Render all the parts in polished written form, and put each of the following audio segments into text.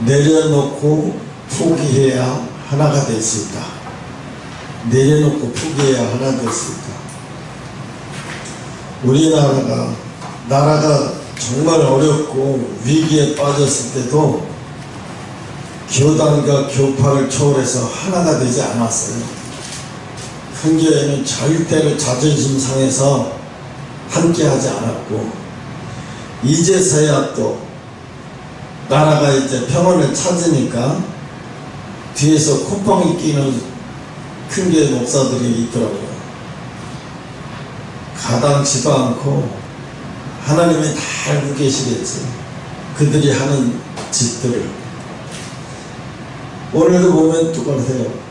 내려놓고 포기해야 하나가 될 수 있다. 내려놓고 포기해야 하나 될 수 있다. 나라가 정말 어렵고 위기에 빠졌을 때도 교단과 교파를 초월해서 하나가 되지 않았어요. 큰교회는 절대로 자존심 상해서 함께하지 않았고, 이제서야 또 나라가 이제 평온을 찾으니까 뒤에서 콧방귀 끼는 큰교회 목사들이 있더라고요. 가당치도 않고 하나님이 다 알고 계시겠지, 그들이 하는 짓들을. 오늘도 보면 똑같아요.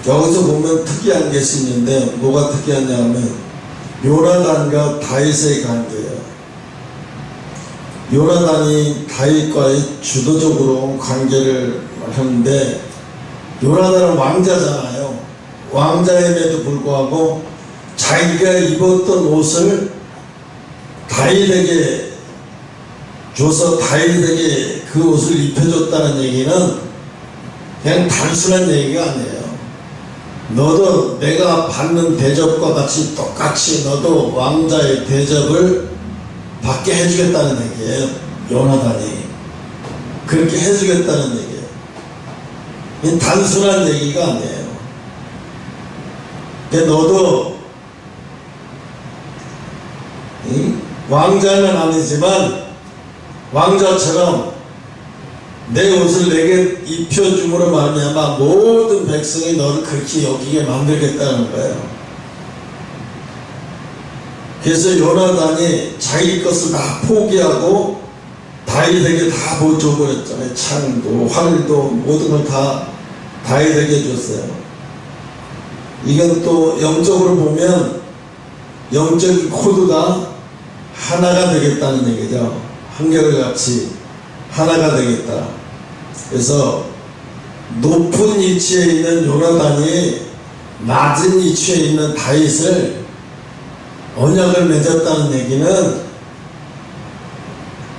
여기서 보면 특이한 것이 있는데, 뭐가 특이하냐 하면 요나단과 다윗의 관계예요. 요나단이 다윗과의 주도적으로 관계를 하는데, 요나단은 왕자잖아요. 왕자임에도 불구하고 자기가 입었던 옷을 다윗에게 줘서 다윗에게 그 옷을 입혀줬다는 얘기는 그냥 단순한 얘기가 아니에요. 너도 내가 받는 대접과 같이 똑같이 너도 왕자의 대접을 받게 해주겠다는 얘기예요. 요나단이 그렇게 해주겠다는 얘기예요. 이게 단순한 얘기가 아니에요. 너도 왕자는 아니지만 왕자처럼 내 옷을 내게 입혀줌으로 말미암아 모든 백성이 너를 그렇게 여기게 만들겠다는 거예요. 그래서 요나단이 자기 것을 다 포기하고 다윗에게 다 줘버렸잖아요. 창도 활도 모든 걸 다 다윗에게 줬어요. 이건 또 영적으로 보면 영적인 코드가 하나가 되겠다는 얘기죠. 한결같이 하나가 되겠다. 그래서 높은 위치에 있는 요나단이 낮은 위치에 있는 다윗을 언약을 맺었다는 얘기는,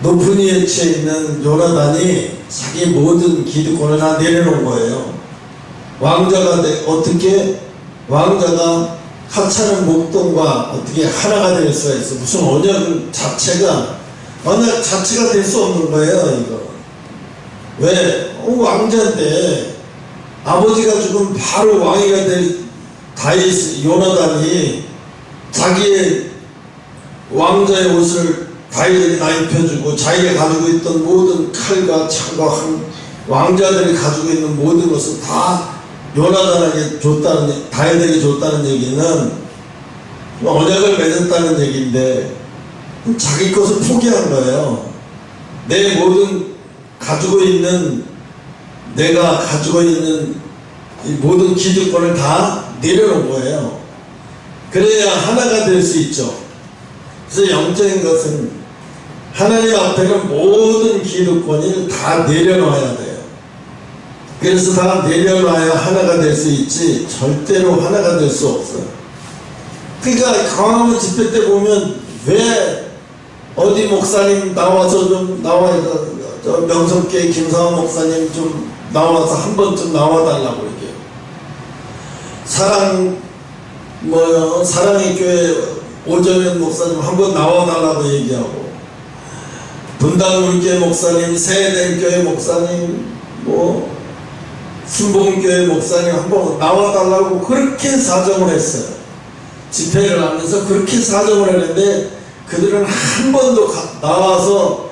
높은 위치에 있는 요나단이 자기 모든 기득권을 다 내려놓은 거예요. 왕자가 어떻게 왕자가 하찮은 목동과 어떻게 하나가 될 수가 있어? 무슨 언약 자체가 될 수 없는 거예요. 이거 왜? 왕자인데 아버지가 죽으면 바로 왕이가 될 다윗 요나단이 자기의 왕자의 옷을 다윗에게 다 입혀주고, 자기가 가지고 있던 모든 칼과 창과 왕자들이 가지고 있는 모든 것을 다 요나단에게 줬다는, 다윗에게 줬다는 얘기는 언약을 맺었다는 얘기인데, 자기 것을 포기한 거예요. 내 모든 내가 가지고 있는 이 모든 기득권을 다 내려놓은 거예요. 그래야 하나가 될 수 있죠. 그래서 영적인 것은 하나님 앞에는 모든 기득권을 다 내려놔야 돼요. 그래서 다 내려놔야 하나가 될 수 있지, 절대로 하나가 될 수 없어요. 그러니까 광화문 집회 때 보면 왜 어디 목사님 나와서 좀 저 명성교회 김상환 목사님 좀 나와서 한 번쯤 나와달라고 얘기해요. 사랑의 교회 오정현 목사님 한 번 나와달라고 얘기하고, 분당물교회 목사님, 세대교회 목사님, 순복음교회 목사님 한 번 나와달라고 그렇게 사정을 했어요. 집회를 하면서 그렇게 사정을 했는데, 그들은 한 번도 나와서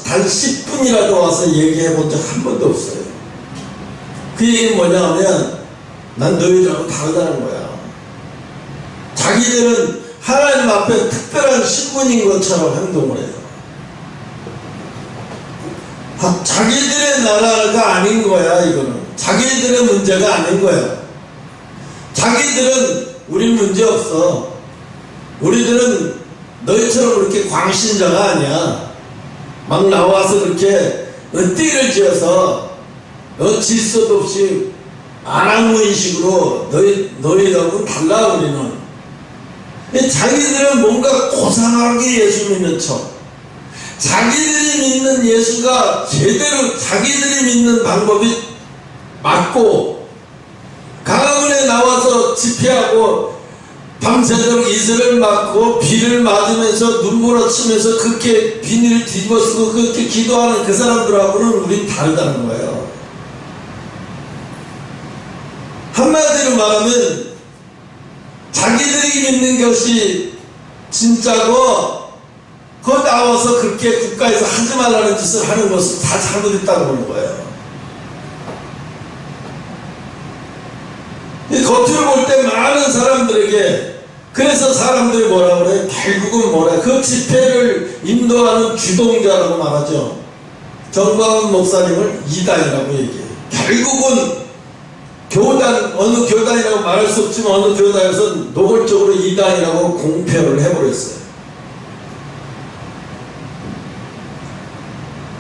단 10분이라도 와서 얘기해 본 적 한 번도 없어요. 그 얘기는 뭐냐면, 난 너희들하고 다르다는 거야. 자기들은 하나님 앞에 특별한 신분인 것처럼 행동을 해요. 자기들의 나라가 아닌 거야. 이거는 자기들의 문제가 아닌 거야. 자기들은 우린 문제 없어. 우리들은 너희처럼 그렇게 광신자가 아니야. 막 나와서 그렇게 띠를 지어서 질서도 없이 안하무인식으로 너희하고는 달라. 우리는. 근데 자기들은 뭔가 고상하게 예수 믿는 척, 자기들이 믿는 예수가 제대로 자기들이 믿는 방법이 맞고 강화문에 나와서 집회하고 밤새도록 이슬을 맞고 비를 맞으면서 눈물을 치면서 그렇게 비닐을 뒤집어 쓰고 그렇게 기도하는 그 사람들하고는 우린 다르다는 거예요. 한마디로 말하면 자기들이 믿는 것이 진짜고 그 나와서 그렇게 국가에서 하지 말라는 짓을 하는 것은 다 잘못했다고 보는 거예요. 겉으로 볼 때 많은 사람들에게 그래서 사람들이 뭐라 그래? 결국은 뭐래? 그 집회를 인도하는 주동자라고 말하죠. 정광훈 목사님을 이단이라고 얘기해요. 결국은 교단, 어느 교단이라고 말할 수 없지만 어느 교단에서는 노골적으로 이단이라고 공표를 해버렸어요.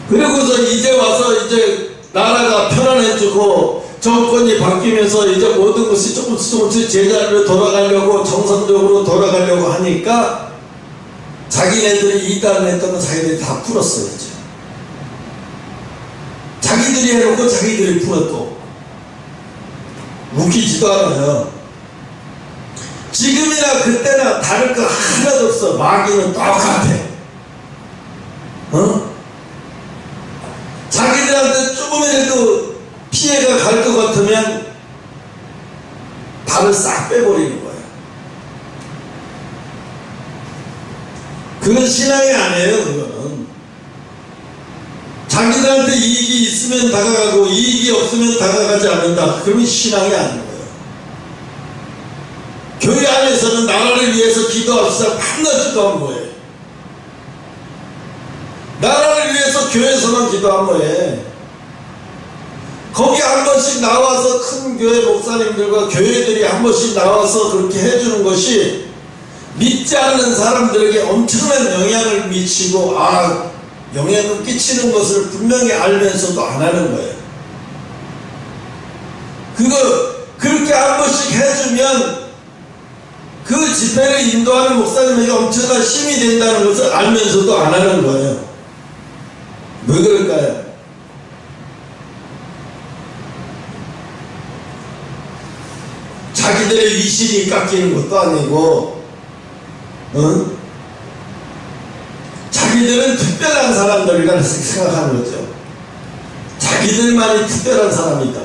그리고서 이제 와서 이제 나라가 편안해지고 정권이 바뀌면서 이제 모든 것이 조금씩 제자리로 돌아가려고 정상적으로 돌아가려고 하니까 자기네들이 이단을 했던 건 자기들이 다 풀었어요. 이제. 자기들이 해놓고 자기들이 풀었고 웃기지도 않아요. 지금이나 그때나 다를 거 하나도 없어. 마귀는 똑같아. 자기들한테 조금이라도 피해가 갈 것 같으면 발을 싹 빼버리는 거예요. 그건 신앙이 아니에요. 그거는 자기들한테 이익이 있으면 다가가고 이익이 없으면 다가가지 않는다. 그러면 신앙이 아닌 거예요. 교회 안에서는 나라를 위해서 기도합시다. 맨날 기도한 거예요. 나라를 위해서 교회에서만 기도한 거예요. 거기 한 번씩 나와서 큰 교회 목사님들과 교회들이 한 번씩 나와서 그렇게 해주는 것이 믿지 않는 사람들에게 엄청난 영향을 미치고 영향을 끼치는 것을 분명히 알면서도 안 하는 거예요. 그렇게 한 번씩 해주면 그 집회를 인도하는 목사님에게 엄청난 힘이 된다는 것을 알면서도 안 하는 거예요. 왜 그럴까요? 자기들의 위신이 깎이는 것도 아니고 자기들은 특별한 사람들이라고 생각하는 거죠. 자기들만이 특별한 사람이다.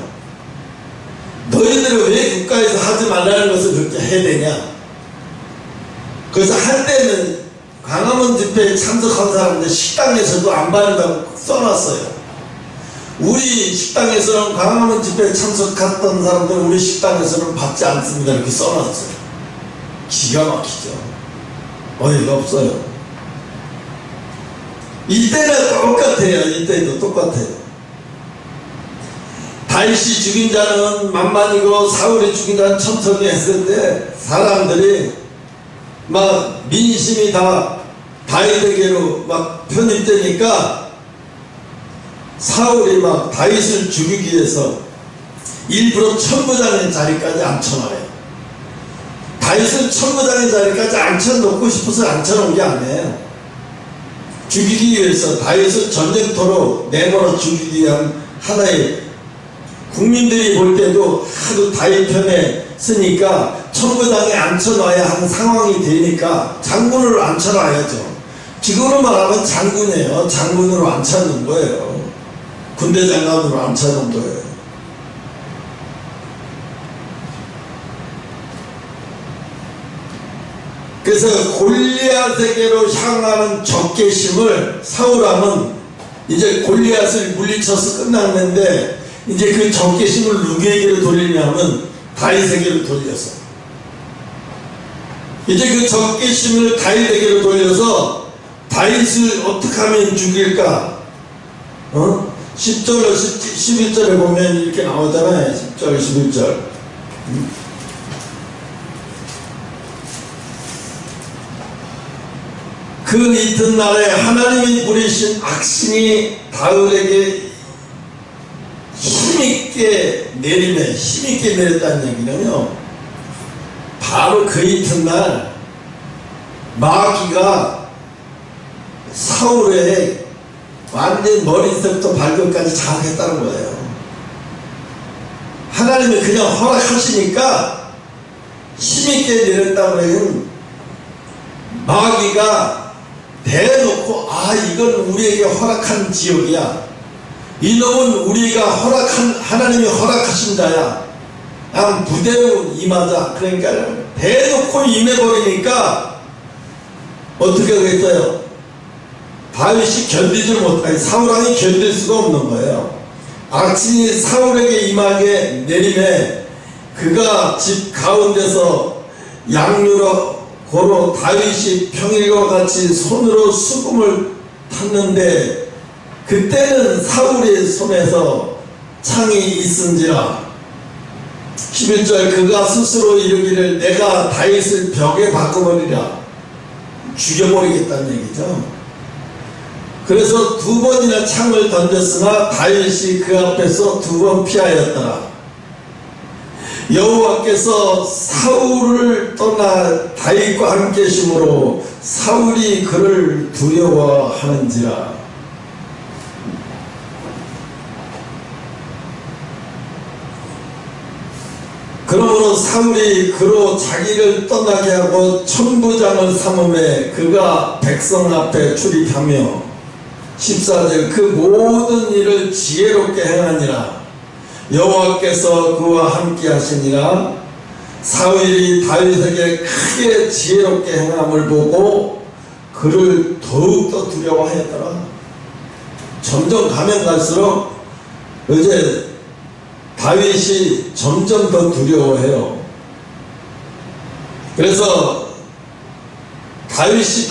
너희들은 왜 국가에서 하지 말라는 것을 그렇게 해야 되냐. 그래서 한때는 광화문 집회에 참석한 사람들 식당에서도 안 받는다고 써놨어요. 우리 식당에서는 광화문 집회에 참석했던 사람들 우리 식당에서는 받지 않습니다. 이렇게 써놨어요. 기가 막히죠. 어이가 없어요. 이때는 똑같아요. 이때도 똑같아요. 다윗이 죽인 자는 만만이고 사울이 죽인 자는 천천히 했는데 사람들이 막 민심이 다 다윗에게로 막 편입되니까 사울이 막 다윗을 죽이기 위해서 일부러 천부장의 자리까지 앉혀놔요. 다윗을 천부장의 자리까지 앉혀놓고 싶어서 앉혀놓은 게 아니에요. 죽이기 위해서 다윗을 전쟁터로 내버려 죽이기 위한 하나의 국민들이 볼 때도 하도 다윗 편에 쓰니까 천부장에 앉혀놔야 하는 상황이 되니까 장군으로 앉혀놔야죠. 지금으로 말하면 장군이에요. 장군으로 앉혀놓은 거예요. 군대 장관으로 앉혀놓은 거예요. 그래서 골리앗에게로 향하는 적개심을 사울왕은 이제 골리앗을 물리쳐서 끝났는데 이제 그 적개심을 누구에게로 돌리냐면 다윗에게로 돌려서 이제 그 적개심을 다윗에게로 돌려서 다윗을 어떻게 하면 죽일까? 10절, 11절에 보면 이렇게 나오잖아요. 10절, 11절. 그 이튿날에 하나님이 부리신 악신이 다윗에게 힘있게 내렸다는 얘기는요, 바로 그 이튿날 마귀가 사울의 완전 머리부터 발끝까지 장악했다는 거예요. 하나님이 그냥 허락하시니까 힘있게 내렸다고 해요. 마귀가 대놓고 이건 우리에게 허락한 지역이야. 이놈은 우리가 하나님이 허락하신 자야. 부대로 임하자. 그러니까 대놓고 임해버리니까 어떻게 하겠어요? 다윗이 견디질 못하게, 사울왕이 견딜 수가 없는 거예요. 악신이 사울에게 임하게 내림에 그가 집 가운데서 양유로 고로 다윗이 평일과 같이 손으로 수금을 탔는데 그때는 사울의 손에서 창이 있은지라. 11절 그가 스스로 이르기를 내가 다윗을 벽에 바꿔버리라. 죽여버리겠다는 얘기죠. 그래서 2번이나 창을 던졌으나 다윗이 그 앞에서 2번 피하였더라. 여호와께서 사울을 떠나 다윗과 함께 계심으로 사울이 그를 두려워하는지라. 그러므로 사울이 그로 자기를 떠나게 하고 천부장을 삼음에 그가 백성 앞에 출입하며 14절 그 모든 일을 지혜롭게 행하니라. 여호와께서 그와 함께 하시니라. 사울이 다윗에게 크게 지혜롭게 행함을 보고 그를 더욱더 두려워하였더라. 점점 가면 갈수록 이제 다윗이 점점 더 두려워해요. 그래서 다윗이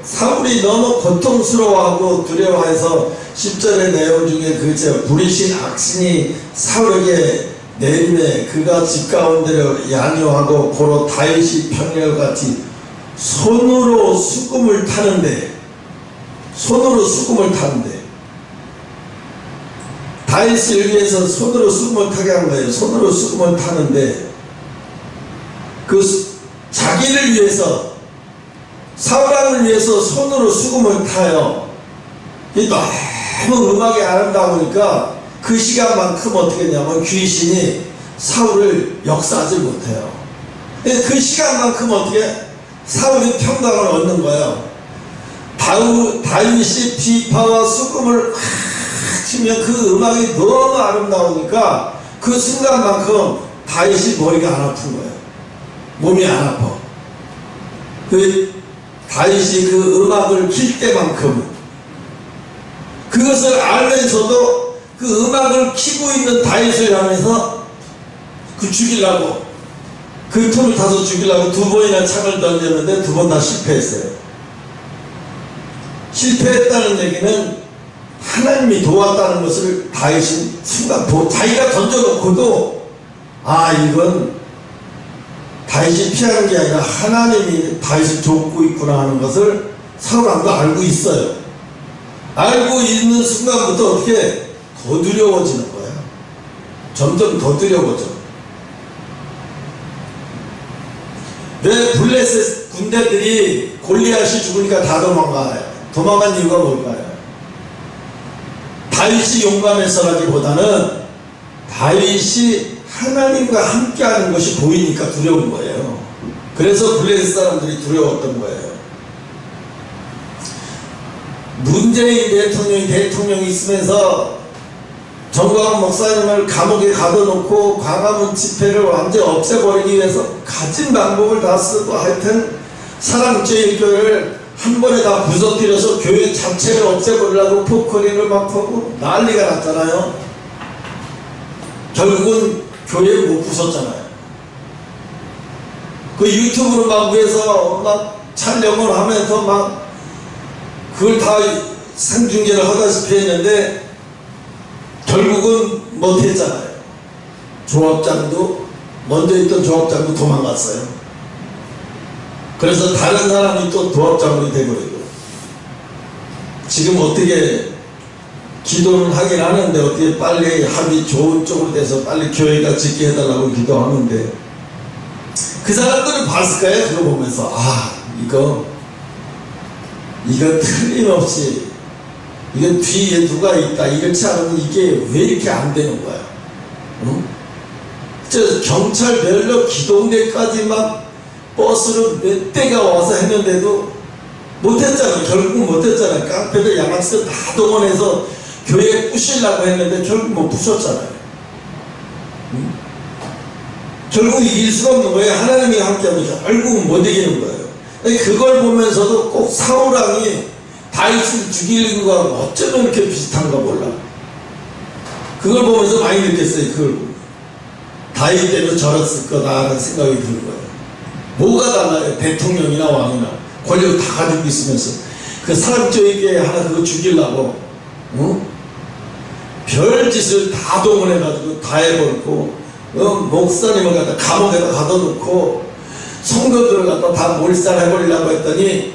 사울이 너무 고통스러워하고 두려워해서 10절의 내용 중에 부리신 악신이 사울에게 내림에 그가 집 가운데로 양요하고 고로 다윗이 평일같이 손으로 수금을 타는데 다윗을 위해서 손으로 수금을 타게 한 거예요. 손으로 수금을 타는데 자기를 위해서 사울왕을 위해서 손으로 수금을 타요. 너무 음악이 아름다우니까 그 시간만큼 어떻게 했냐면 귀신이 사울을 역사하지 못해요. 그 시간만큼 어떻게 사울이 평강을 얻는 거예요. 다윗이 비파와 수금을 치면 그 음악이 너무 아름다우니까 그 순간만큼 다윗이 머리가 안 아픈 거예요. 몸이 안 아파. 다윗이 그 음악을 킬 때만큼 그것을 알면서도 그 음악을 키고 있는 다윗을 향해서 죽이려고 그 틈을 타서 죽이려고 2번이나 창을 던졌는데 2번 다 실패했어요. 실패했다는 얘기는 하나님이 도왔다는 것을 다윗이 순간 자기가 던져놓고도 이건 다윗이 피하는 게 아니라 하나님이 다윗을 돕고 있구나 하는 것을 사울왕도 알고 있어요. 알고 있는 순간부터 어떻게 더 두려워지는 거예요. 점점 더 두려워져. 왜 블레셋 군대들이 골리앗이 죽으니까 다 도망가요? 도망간 이유가 뭘까요? 다윗이 용감해서라기보다는 다윗이 하나님과 함께하는 것이 보이니까 두려운 거예요. 그래서 블레셋 사람들이 두려웠던 거예요. 문재인 대통령이 있으면서 정광훈 목사님을 감옥에 가둬놓고 광화문 집회를 완전히 없애버리기 위해서 가진 방법을 다 쓰고 하여튼 사랑제일교회를 한 번에 다 부서뜨려서 교회 자체를 없애버리려고 포커링을 막 하고 난리가 났잖아요. 결국은 교회 못 부쉈잖아요. 그 유튜브로 막 위해서 막 촬영을 하면서 막 그걸 다 생중계를 하다시피 했는데 결국은 못했잖아요. 조합장도 먼저 있던 조합장도 도망갔어요. 그래서 다른 사람이 또 조합장으로 돼버리고 지금 어떻게 기도는 하긴 하는데 어떻게 빨리 합이 좋은 쪽으로 돼서 빨리 교회가 짓게 해달라고 기도하는데 그 사람들은 봤을 거예요. 그거 보면서 이거 이거 틀림없이 이건 뒤에 누가 있다 이렇지 않으면 이게 왜 이렇게 안 되는 거야? 응? 저 경찰별로 기동대까지 막 버스로 몇 대가 와서 했는데도 못했잖아. 결국 못했잖아. 깡패들 양아치들 다 동원해서 교회 부시려고 했는데 결국 못 부셨잖아요. 응? 결국 이길 수가 없는 거예요. 하나님이 함께하면 결국은 못 이기는 거예요. 그걸 보면서도 꼭 사울왕이 다윗을 죽이는 거하고 어쩌면 이렇게 비슷한가 몰라. 그걸 보면서 많이 느꼈어요. 그걸 보면 다윗 때문에 저랬을 거다라는 생각이 드는 거예요. 뭐가 달라요? 대통령이나 왕이나 권력 다 가지고 있으면서 그 사람적이게 하나 그거 죽이려고 별짓을 다 동원해가지고 다 해버리고 목사님을 갖다 감옥에다 가둬놓고 성도들을 갖다 다 몰살해버리려고 했더니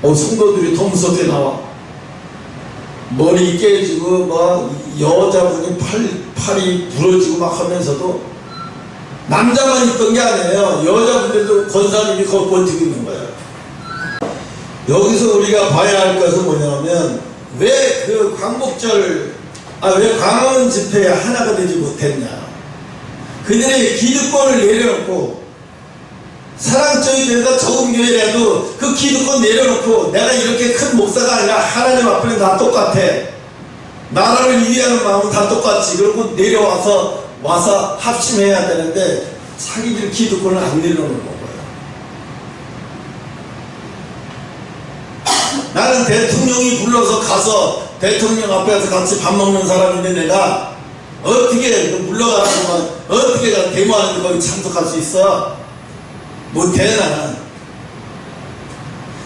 성도들이 더 무섭게 나와. 머리 깨지고 막 여자분이 팔이 부러지고 막 하면서도 남자만 있던 게 아니에요. 여자분들도 권사님이 거기 버티고 있는 거예요. 여기서 우리가 봐야 할 것은 뭐냐면 왜 그 광복절 왜 광화문 집회에 하나가 되지 못했냐. 그들의 기득권을 내려놓고 사랑적인 교회가 적은 교회라도 그 기득권 내려놓고 내가 이렇게 큰 목사가 아니라 하나님 앞에는 다 똑같아. 나라를 위하는 마음은 다 똑같지. 그러고 내려와서 합심해야 되는데 자기들 기득권을 안 내려놓는 거예요. 나는 대통령이 불러서 가서 대통령 앞에서 같이 밥 먹는 사람인데 내가 어떻게 물러가라고만 어떻게 데모하는데 거기 참석할 수 있어? 못해 나는.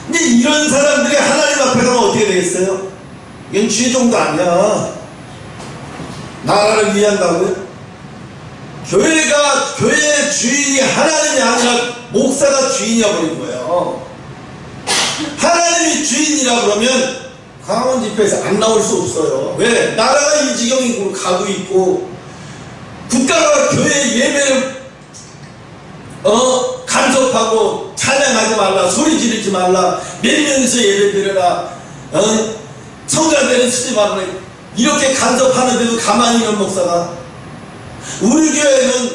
근데 이런 사람들이 하나님 앞에 가면 어떻게 되겠어요? 이건 죄종도 아니야. 나라를 위한다고요? 교회의 주인이 하나님이 아니라 목사가 주인이야 버린 거예요. 하나님이 주인이라 그러면 광화문 집회에서 안 나올 수 없어요. 왜? 나라가 이 지경이 가고 있고 국가가 교회 예배를 간섭하고 찬양하지 말라, 소리 지르지 말라, 몇 명이서 예배 드려라, 성가대는 쓰지 말라 이렇게 간섭하는데도 가만히 있는 목사가 우리 교회는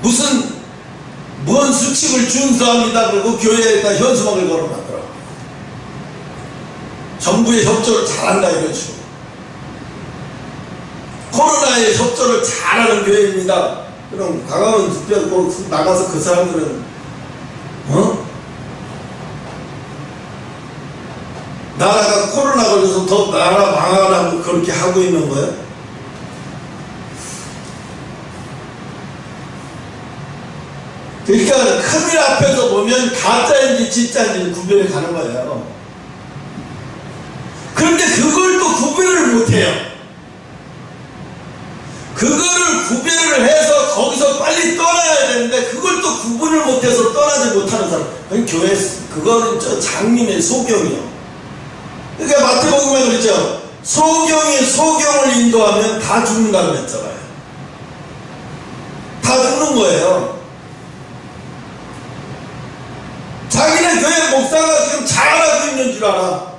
무슨 수칙을 준수합니다 그리고 교회에다 현수막을 걸어놨더라. 정부의 협조를 잘한다 이런 식으로. 코로나에 협조를 잘하는 교회입니다. 그럼 광화문 집회 나가서 그 사람들은 나라가 코로나 걸려서 더 나라 망하라고 그렇게 하고 있는 거예요? 그러니까 카메라 앞에서 보면 가짜인지 진짜인지 구별이 가는 거예요. 그런데 그걸 또 구별을 못해요. 그거를 구별을 해서 거기서 빨리 떠나야 되는데 그걸 또 구분을 못해서 떠나지 못하는 사람. 교회 그거는 저 장님의 소경이요. 그러니까 마태복음에 그랬죠. 소경이 소경을 인도하면 다 죽는다고 했잖아요. 다 죽는 거예요. 자기네 교회 목사가 지금 잘하고 있는 줄 알아.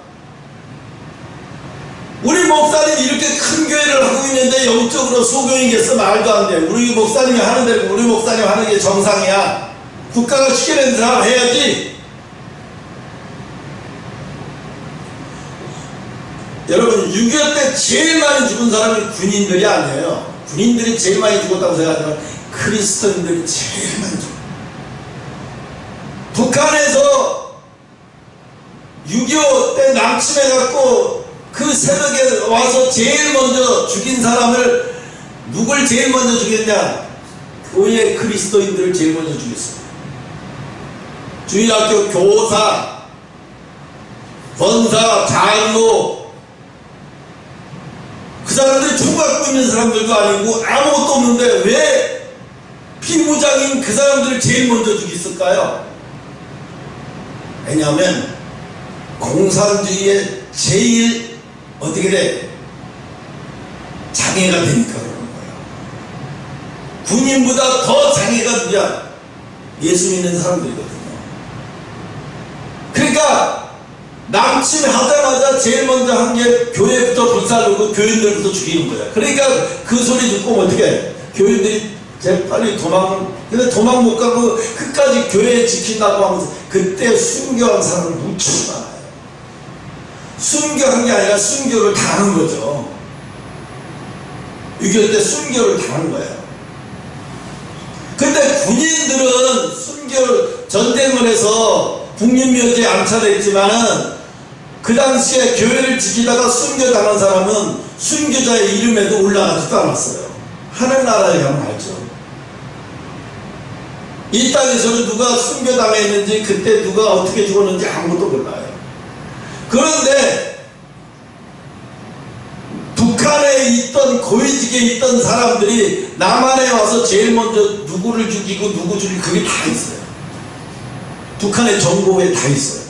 우리 목사님이 이렇게 큰 교회를 하고 있는데 영적으로 소경이겠어? 말도 안 돼. 우리 목사님이 하는 대로 우리 목사님이 하는 게 정상이야. 국가가 시키는 대로 해야지. 여러분 6.25 때 제일 많이 죽은 사람이 군인들이 아니에요. 군인들이 제일 많이 죽었다고 생각하지만 크리스천들이 제일 많이 죽어요. 북한에서 6.25 때 남침해갖고 그 새벽에 와서 제일 먼저 죽인 사람을 누굴 제일 먼저 죽였냐? 교회 그리스도인들을 제일 먼저 죽였어요. 주일학교 교사, 권사, 장로 그 사람들이 총 갖고 있는 사람들도 아니고 아무것도 없는데 왜 피무장인 그 사람들을 제일 먼저 죽였을까요? 왜냐하면 공산주의에 제일 어떻게 돼? 장애가 되니까 그러는 거예요. 군인보다 더 장애가 누구야? 예수 믿는 사람들이거든요. 그러니까 남침하자마자 제일 먼저 한 게 교회부터 불살르고 교인들부터 죽이는 거야. 그러니까 그 소리 듣고 어떻게 해? 교인들이 재빨리 근데 도망 못 가고 끝까지 교회 지킨다고 하면서 그때 순교한 사람을 무척 많아요. 순교한 게 아니라 순교를 당한 거죠. 6.25 때 순교를 당한 거예요. 근데 군인들은 순교 전쟁을 해서 국립묘지에 안차됐지만은 그 당시에 교회를 지키다가 순교당한 사람은 순교자의 이름에도 올라가지도 않았어요. 하늘나라에 가면 알죠. 이 땅에서는 누가 순교당했는지 그때 누가 어떻게 죽었는지 아무것도 몰라요. 그런데 북한에 있던 고위직에 있던 사람들이 남한에 와서 제일 먼저 누구를 죽이고 누구 죽이고 그게 다 있어요. 북한의 정보에 다 있어요.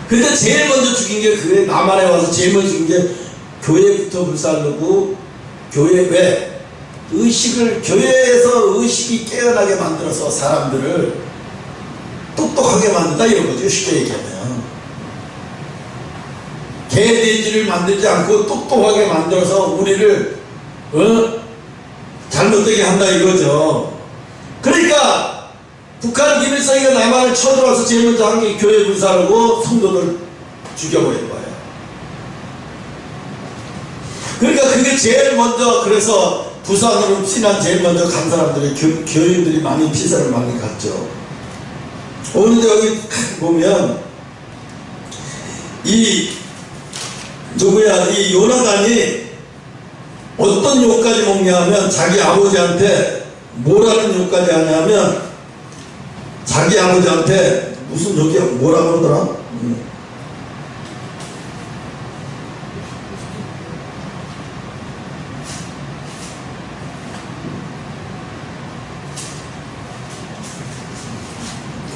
근데 제일 먼저 죽인 게 그게 남한에 와서 제일 먼저 죽인 게 교회부터 불살르고 교회 왜? 교회에서 의식이 깨어나게 만들어서 사람들을 똑똑하게 만든다 이런 거죠. 쉽게 얘기하면 개돼지를 만들지 않고 똑똑하게 만들어서 우리를 잘못되게 한다 이거죠. 그러니까 북한 김일성이가 남한을 쳐들어와서 제일 먼저 한 게 교회 불살르고 성도들 죽여버린 거예요. 그러니까 그게 제일 먼저 그래서 부산으로 피난 제일 먼저 간 사람들이 교인들이 많이 피살을 많이 갔죠. 오늘 여기 보면 이 요나단이 어떤 욕까지 먹냐 하면 자기 아버지한테 뭐라는 욕까지 하냐면 자기 아버지한테 무슨 욕이야 뭐라 그러더라?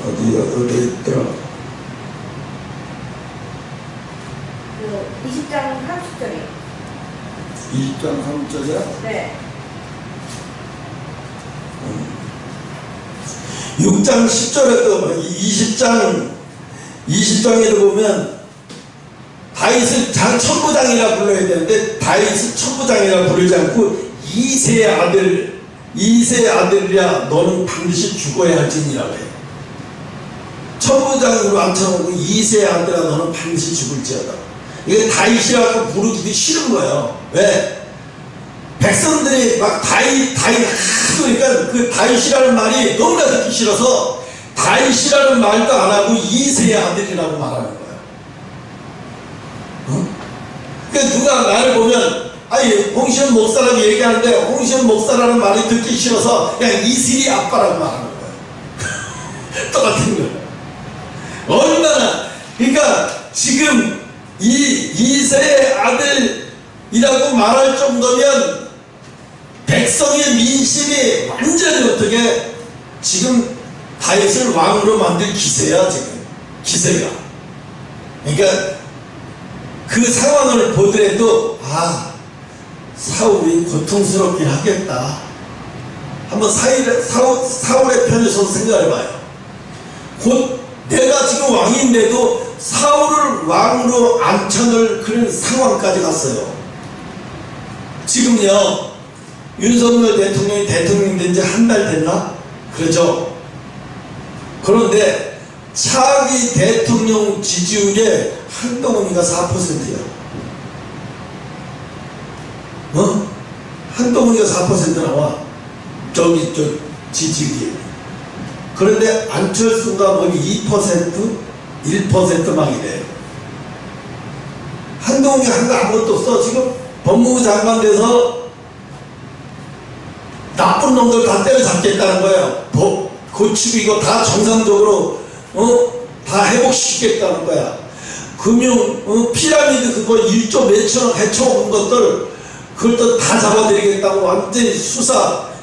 어디 있더라? 20장 30절이요. 20장 30절이야? 네. 6장 10절에도 20장에도 보면 다윗을 천부장이라 불러야 되는데 다윗을 천부장이라 부르지 않고 이세의 아들이야 너는 반드시 죽어야 할지니라고 해요. 천부장으로 앉혀놓고 이세의 아들아 너는 반드시 죽을지어다. 이게 다윗이라고 부르기도 싫은 거예요. 왜? 백성들이 막 다윗 그러니까 그 다윗이라는 말이 너무나 듣기 싫어서 다윗이라는 말도 안 하고 이세의 아들이라고 말하는 거예요. 그러니까 누가 나를 보면 홍시현 목사라고 얘기하는데 홍시현 목사라는 말이 듣기 싫어서 그냥 이슬이 아빠라고 말하는 거예요. 똑같은 거예요. 얼마나 그러니까 지금 이세의 아들이라고 말할 정도면 백성의 민심이 완전히 어떻게 지금 다윗을 왕으로 만들 기세야 지금 기세가. 그러니까 그 상황을 보더라도 사울이 고통스럽긴 하겠다. 한번 사울의 편에 서서 생각해봐요. 곧 내가 지금 왕인데도 사울을 왕으로 앉혀놓을 그런 상황까지 갔어요. 지금요 윤석열 대통령이 대통령 된 지 한 달 됐나? 그렇죠. 그런데 차기 대통령 지지율에 한동훈이가 4%야. 한동훈이가 4% 나와. 저 지지율이. 그런데 안철수가 거의 2%, 1% 막 이래요. 한동훈이 한 거 아무것도 없어. 지금 법무부 장관 돼서 나쁜 놈들 다 때려잡겠다는 거예요. 법 고치고 이거 다 정상적으로 다 회복시키겠다는 거야. 금융 피라미드 그거 1조 몇천억 해쳐온 것들 그걸 또 다 잡아드리겠다고 완전히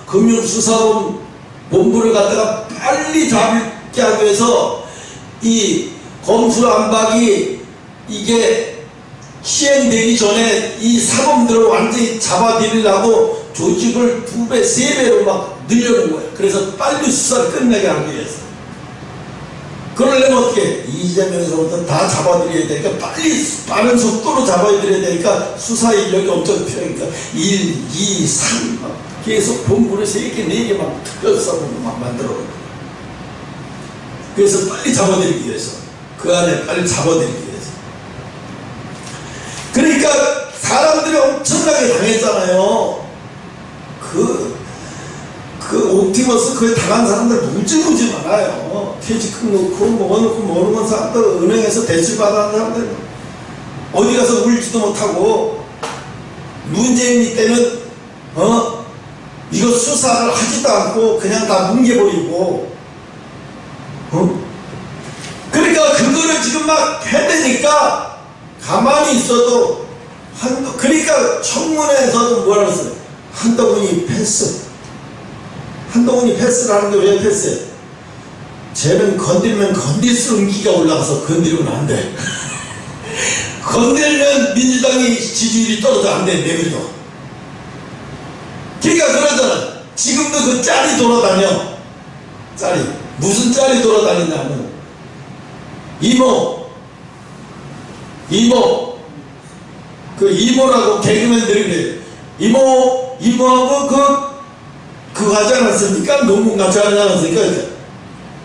금융수사원 본부를 갖다가 빨리 잡게 하기 위해서 이 검수안박이 이게 시행되기 전에 이 사범들을 완전히 잡아들이려고 조직을 2배, 3배로 막 늘려놓은 거예요. 그래서 빨리 수사를 끝내게 하기 위해서. 그러려면 어떻게? 이재명에서부터 다 잡아들여야 되니까 빨리 빠른 속도로 잡아들여야 되니까 수사 인력이 엄청 필요하니까 1, 2, 3 계속 본부를 3개, 4개 막 특별사본을 막 만들어. 그래서 빨리 잡아들이기 위해서 그 안에 빨리 잡아들이기 위해서. 그러니까 사람들이 엄청나게 당했잖아요. 그 옵티머스 그에 당한 사람들 무지 많아요. 퇴직금 놓고 뭐 놓고 뭐 놓은 사람들, 은행에서 대출 받아는 사람들 어디 가서 울지도 못하고, 문재인 때는 이거 수사를 하지도 않고 그냥 다 뭉개버리고, 그러니까 그거를 지금 막 해대니까 가만히 있어도 그러니까 청문회에서도 뭐라 그랬어요? 한동훈이 패스. 한동훈이 패스라는 게 왜 패스예요? 쟤는 건들면 건딜수록 인기가 올라가서 건드리면 안 돼. 건들면 민주당이 지지율이 떨어져 안 돼, 내버려. 그러니까 그러잖아. 지금도 그 짤이 돌아다녀. 짤이. 무슨 짤이 돌아다니냐면, 이모. 그 이모라고 개그맨들이 그래요. 이모하고 그거 하지 않았습니까? 논문 같이 하지 않았습니까?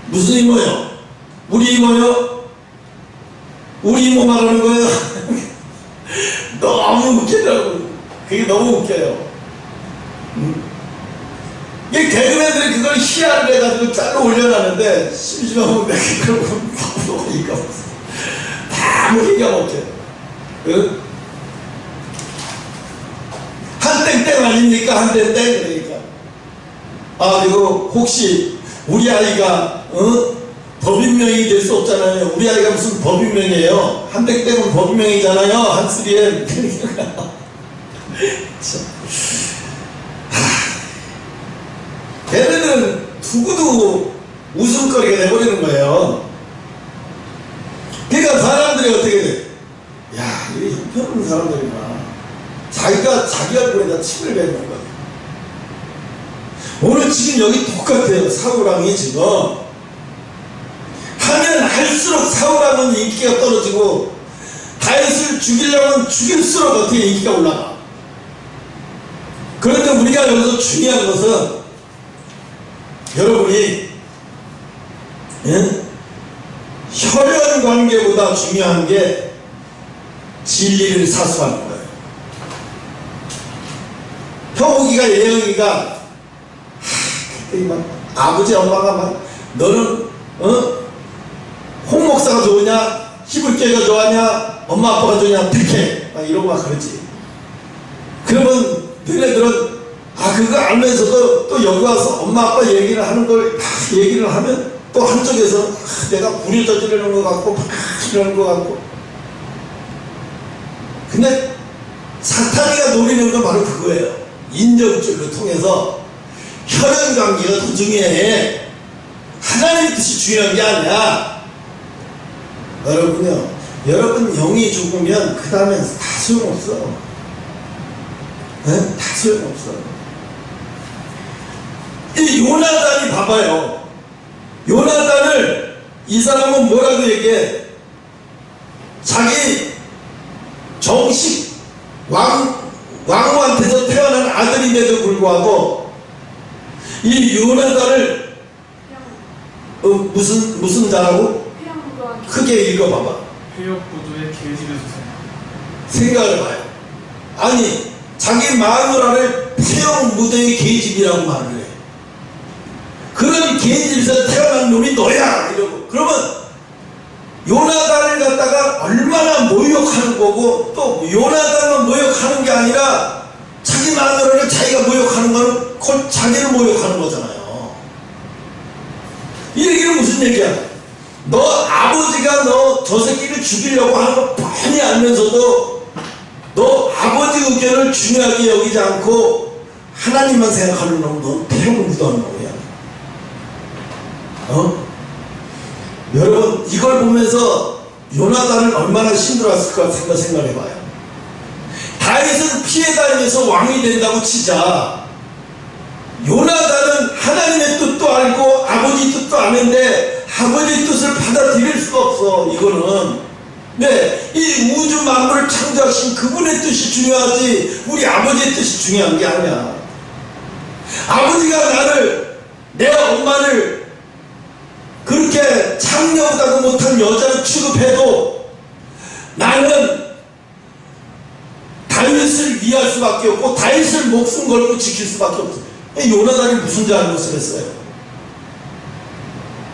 무슨 이모요? 우리 이모요? 우리 이모 말하는 거예요? 너무 웃기더라고. 그게 너무 웃겨요. 이게 개그맨들이 그걸 희화를 해가지고 짤로 올려놨는데, 심심하면 내가 그걸 보니까 다 기가 막혀요. 응? 한땡땡 아닙니까? 한땡땡. 그러니까. 그리고 혹시 우리 아이가 법인명이 될 수 없잖아요. 우리 아이가 무슨 법인명이에요? 한땡땡은 법인명이잖아요. 한쓰리엔. 걔네들은 두고두고 웃음거리가 돼버리는 거예요. 그러니까 사람들이 어떻게 돼? 야, 이게 형편없는 사람들이구나. 자기 얼굴에다 침을 뱉는 거야. 오늘 지금 여기 똑같아요. 사우랑이 지금 하면 할수록 사우랑은 인기가 떨어지고, 다윗을 죽이려면 죽일수록 어떻게 인기가 올라가. 그런데 우리가 여기서 중요한 것은 여러분이 혈연 관계보다 중요한 게 진리를 사수하는 거예요. 형욱이가 예영이가 그때 막 아버지 엄마가 막 너는 홍 목사가 좋으냐 히브리교회가 좋아하냐 엄마 아빠가 좋으냐 택해 막 이러고 막 그러지. 그러면 너네들은 그거 알면서도 또 여기 와서 엄마 아빠 얘기를 하는 걸 다 얘기를 하면 또 한쪽에서 내가 불이 저지르는 것 같고 막 이러는 것 같고. 근데 사탄이가 노리는 건 바로 그거예요. 인정줄을 통해서 혈연관계가 더 중요해. 하나님의 뜻이 중요한 게 아니야. 여러분요, 여러분 영이 죽으면 그 다음엔 다 소용없어. 다 소용없어. 이 요나단이 봐봐요. 요나단을 이 사람은 뭐라고 얘기해? 자기 정식 왕후한테서 태어난 아들인데도 불구하고 이 요나단을 무슨 자라고? 크게 읽어봐봐. 회역부두의 계집에 주세요. 생각을 봐요. 아니 자기 마누라를 폐역 무대의 계집이라고 말을 해. 그런 계집에서 태어난 놈이 너야 이러고. 그러면 요나단을 갖다가 얼마나 모욕하는 거고, 또 요나단만 모욕하는 게 아니라 자기 마누라를 자기가 모욕하는 거는 곧 자기를 모욕하는 거잖아요. 이 얘기는 무슨 얘기야? 너 아버지가 너 저 새끼를 죽이려고 하는 거 뻔히 알면서도 너 아버지 의견을 중요하게 여기지 않고 하나님만 생각하는 놈은 넌 태형을 묻어하는 놈이야. 여러분 이걸 보면서 요나단은 얼마나 힘들었을까 생각해봐요. 다윗은 피해 다니면서 왕이 된다고 치자, 요나단은 하나님의 뜻도 알고 아버지 뜻도 아는데 아버지의 뜻을 받아들일 수가 없어. 이거는 이 우주 만물을 창조하신 그분의 뜻이 중요하지 우리 아버지의 뜻이 중요한 게 아니야. 아버지가 나를, 내 엄마를 그렇게 창녀보다도 못한 여자를 취급해도 나는 다윗을 위할 수밖에 없고 다윗을 목숨 걸고 지킬 수밖에 없어. 요나단이 무슨 잘못을 했어요?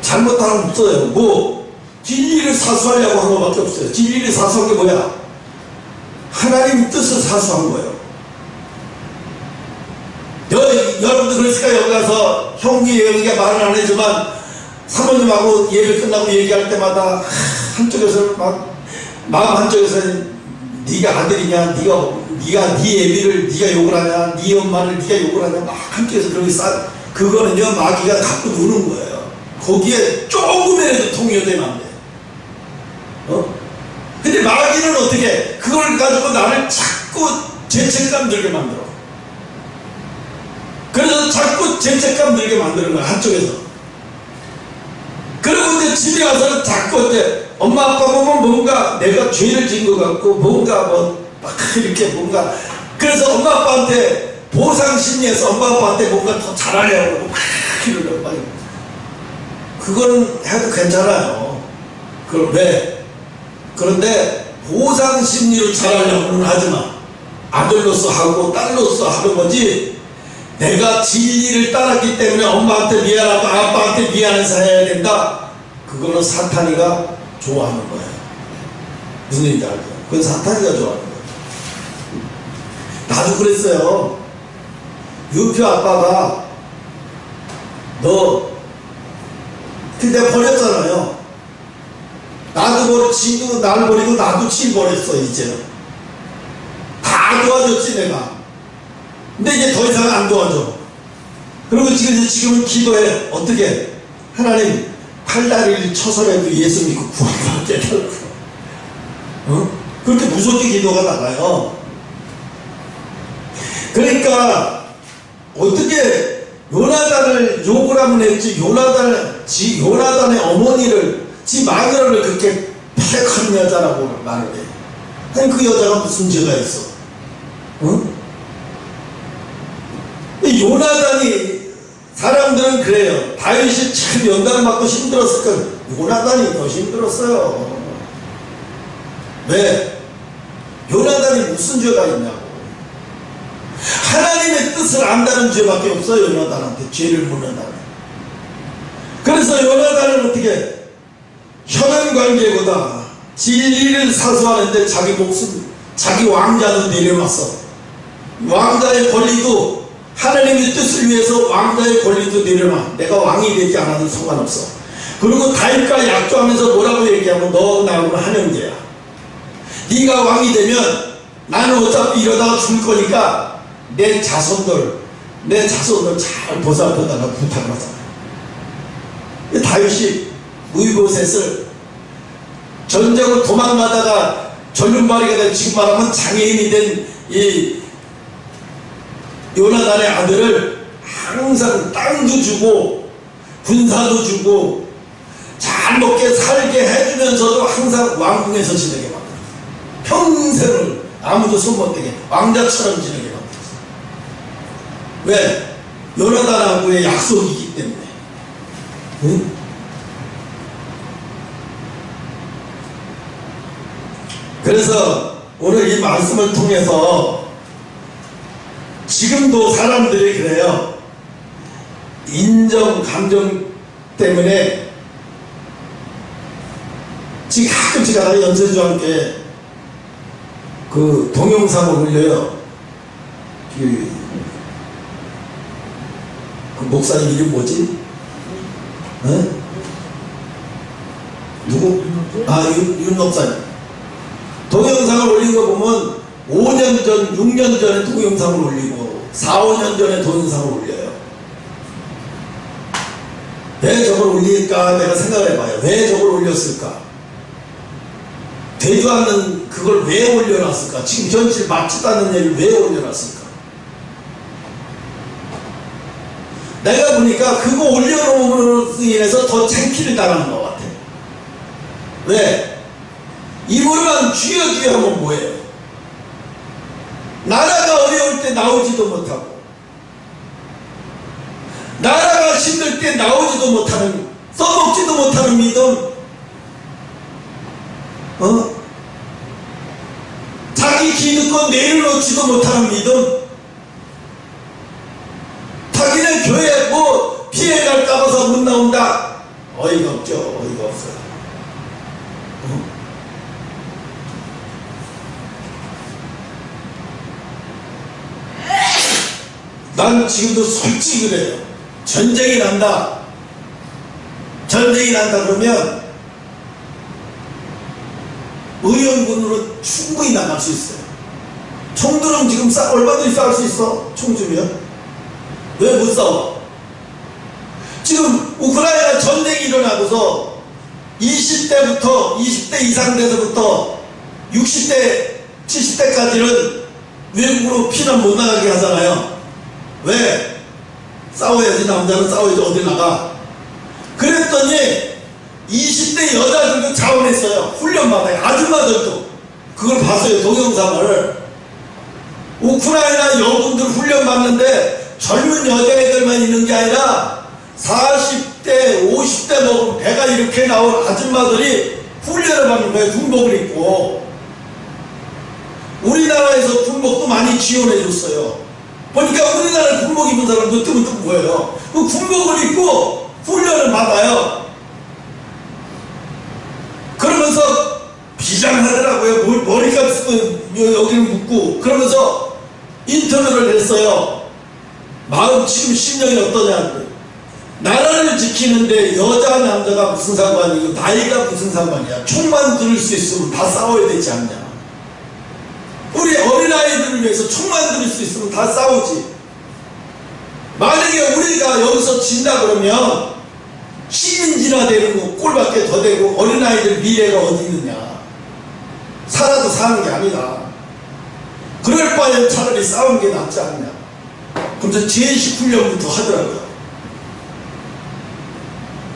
잘못한 건 없어요. 뭐 진리를 사수하려고 한 것밖에 없어요. 진리를 사수한 게 뭐야? 하나님 뜻을 사수한 거예요. 여러분들 그러니까 여기 가서 형이 여기가 말은 안 하지만 사모님하고 예배 끝나고 얘기할 때마다 한쪽에서 막 마음 한쪽에서는 네가 아들이냐, 네가 네 애비를 네가 욕을 하냐, 네 엄마를 네가 욕을 하냐, 막 한쪽에서 그렇게 그거는요 마귀가 갖고 노는 거예요. 거기에 조금이라도 통요되면 안 돼. 근데 마귀는 어떻게 그걸 가지고 나를 자꾸 죄책감 들게 만들어. 그래서 자꾸 죄책감 들게 만드는 거야, 한쪽에서. 그리고 이제 집에 가서는 자꾸 이제 엄마 아빠 보면 뭔가 내가 죄를 지은 것 같고 뭔가 막 이렇게 뭔가, 그래서 엄마 아빠한테 보상 심리에서 엄마 아빠한테 뭔가 더 잘하려고 막 이러려고 막. 그거는 해도 괜찮아요. 그럼 왜? 그런데 보상 심리로 잘하려고는 하지마. 아들로서 하고 딸로서 하는 거지, 내가 진리를 따랐기 때문에 엄마한테 미안하고 아빠한테 미안해서 해야 된다. 그거는 사탄이가 좋아하는 거예요. 무슨 얘기인지 알죠? 그건 사탄이가 좋아하는 거예요. 나도 그랬어요. 유표 아빠가 너 근데 버렸잖아요. 나도 지도 날 버리고 나도 지 버렸어. 이제는 다 도와줬지 내가. 근데 이제 더 이상 안 도와줘. 그리고 지금은 기도해. 어떻게? 하나님 팔다리를 쳐서라도 예수 믿고 구원받게 해달라고. 그렇게 무섭게 기도가 나가요. 그러니까 어떻게 요나단을 욕을 하면 했지, 요나단의 어머니를, 지 마누라를 그렇게 팩한 여자라고 말을 해. 아니 그 여자가 무슨 죄가 있어? 요나단이, 사람들은 그래요. 다윗이 참 연단을 받고 힘들었을 거예요. 요나단이 더 힘들었어요. 왜? 요나단이 무슨 죄가 있냐고. 하나님의 뜻을 안다는 죄밖에 없어요. 요나단한테 죄를 묻는다는. 그래서 요나단은 어떻게 혈연 관계보다 진리를 사수하는데 자기 목숨, 자기 왕자도 내려놨어. 왕자의 권리도, 하나님의 뜻을 위해서 왕자의 권리도 내려놔. 내가 왕이 되지 않아도 상관없어. 그리고 다윗과 약조하면서 뭐라고 얘기하면 너 나하고는 한 형제야. 네가 왕이 되면 나는 어차피 이러다가 죽을 거니까 내 자손들 잘 보살펴달라고 부탁을 하잖아요. 다윗이 무이보셋을 전쟁을 도망가다가 전륜발이가 된, 지금 말하면 장애인이 된 이 요나단의 아들을 항상 땅도 주고 군사도 주고 잘 먹게 살게 해주면서도 항상 왕궁에서 지내게 만들었어요. 평생을 아무도 손 못 대게 왕자처럼 지내게 만들었어요. 왜? 요나단하고의 약속이기 때문에. 응? 그래서 오늘 이 말씀을 통해서 지금도 사람들이 그래요. 인정, 감정 때문에 지금 가끔씩 하다가 연세주와 함께 그 동영상을 올려요. 그 목사님 이름 뭐지? 네? 누구? 윤 목사님. 동영상을 올린 거 보면 5년 전, 6년 전에 동영상을 올리고 4, 5년 전에 동영상을 올려요. 왜 저걸 올릴까 내가 생각을 해봐요. 왜 저걸 올렸을까? 되지도 않는 그걸 왜 올려놨을까? 지금 현실 맞지도 않는 얘기를 왜 올려놨을까? 내가 보니까 그거 올려놓음으로 인해서 더 창피를 당하는 거 같아. 왜? 입으로만 주여 주여 하면 뭐예요? 나라가 어려울 때 나오지도 못하고 나라가 힘들 때 나오지도 못하는, 써먹지도 못하는 믿음, 자기 기득권 내려놓지도 못하는 믿음, 자기는 교회 뭐 피해갈까봐서 못 나온다. 어이가 없죠. 어이가 없어요. 난 지금도 솔직히 그래요. 전쟁이 난다. 전쟁이 난다 그러면 의원군으로 충분히 나갈 수 있어요. 총들은 지금 얼마든지 싸울 수 있어. 총 주면. 왜 못 싸워? 지금 우크라이나 전쟁이 일어나고서 20대부터 20대 이상 돼서부터 60대 70대까지는 외국으로 피난 못 나가게 하잖아요. 왜? 싸워야지. 남자는 싸워야지. 어디 나가. 그랬더니 20대 여자들도 자원했어요. 훈련받아요. 아줌마들도. 그걸 봤어요. 동영상을. 우크라이나 여군들 훈련받는데 젊은 여자애들만 있는 게 아니라 40대 50대 먹은 배가 이렇게 나온 아줌마들이 훈련을 받는 거예요. 군복을 입고. 우리나라에서 군복도 많이 지원해 줬어요. 보니까 우리나라 군복 입은 사람도 뜨문뜨문 보여요. 그 군복을 입고 훈련을 받아요. 그러면서 비장하더라고요. 머리가 여기를 묶고. 그러면서 인터뷰를 했어요. 마음 지금 심정이 어떠냐. 나라를 지키는데 여자 남자가 무슨 상관이고 나이가 무슨 상관이야. 총만 들을 수 있으면 다 싸워야 되지 않냐. 우리 어린아이들을 위해서 총만 들을 수 있으면 다 싸우지. 만약에 우리가 여기서 진다 그러면 시민지나 되는 거 꼴밖에 더 되고 어린아이들 미래가 어디 있느냐. 살아도 사는 게 아니라. 그럴 바에 차라리 싸우는 게 낫지 않냐. 그러면서 제식 훈련부터 하더라고요.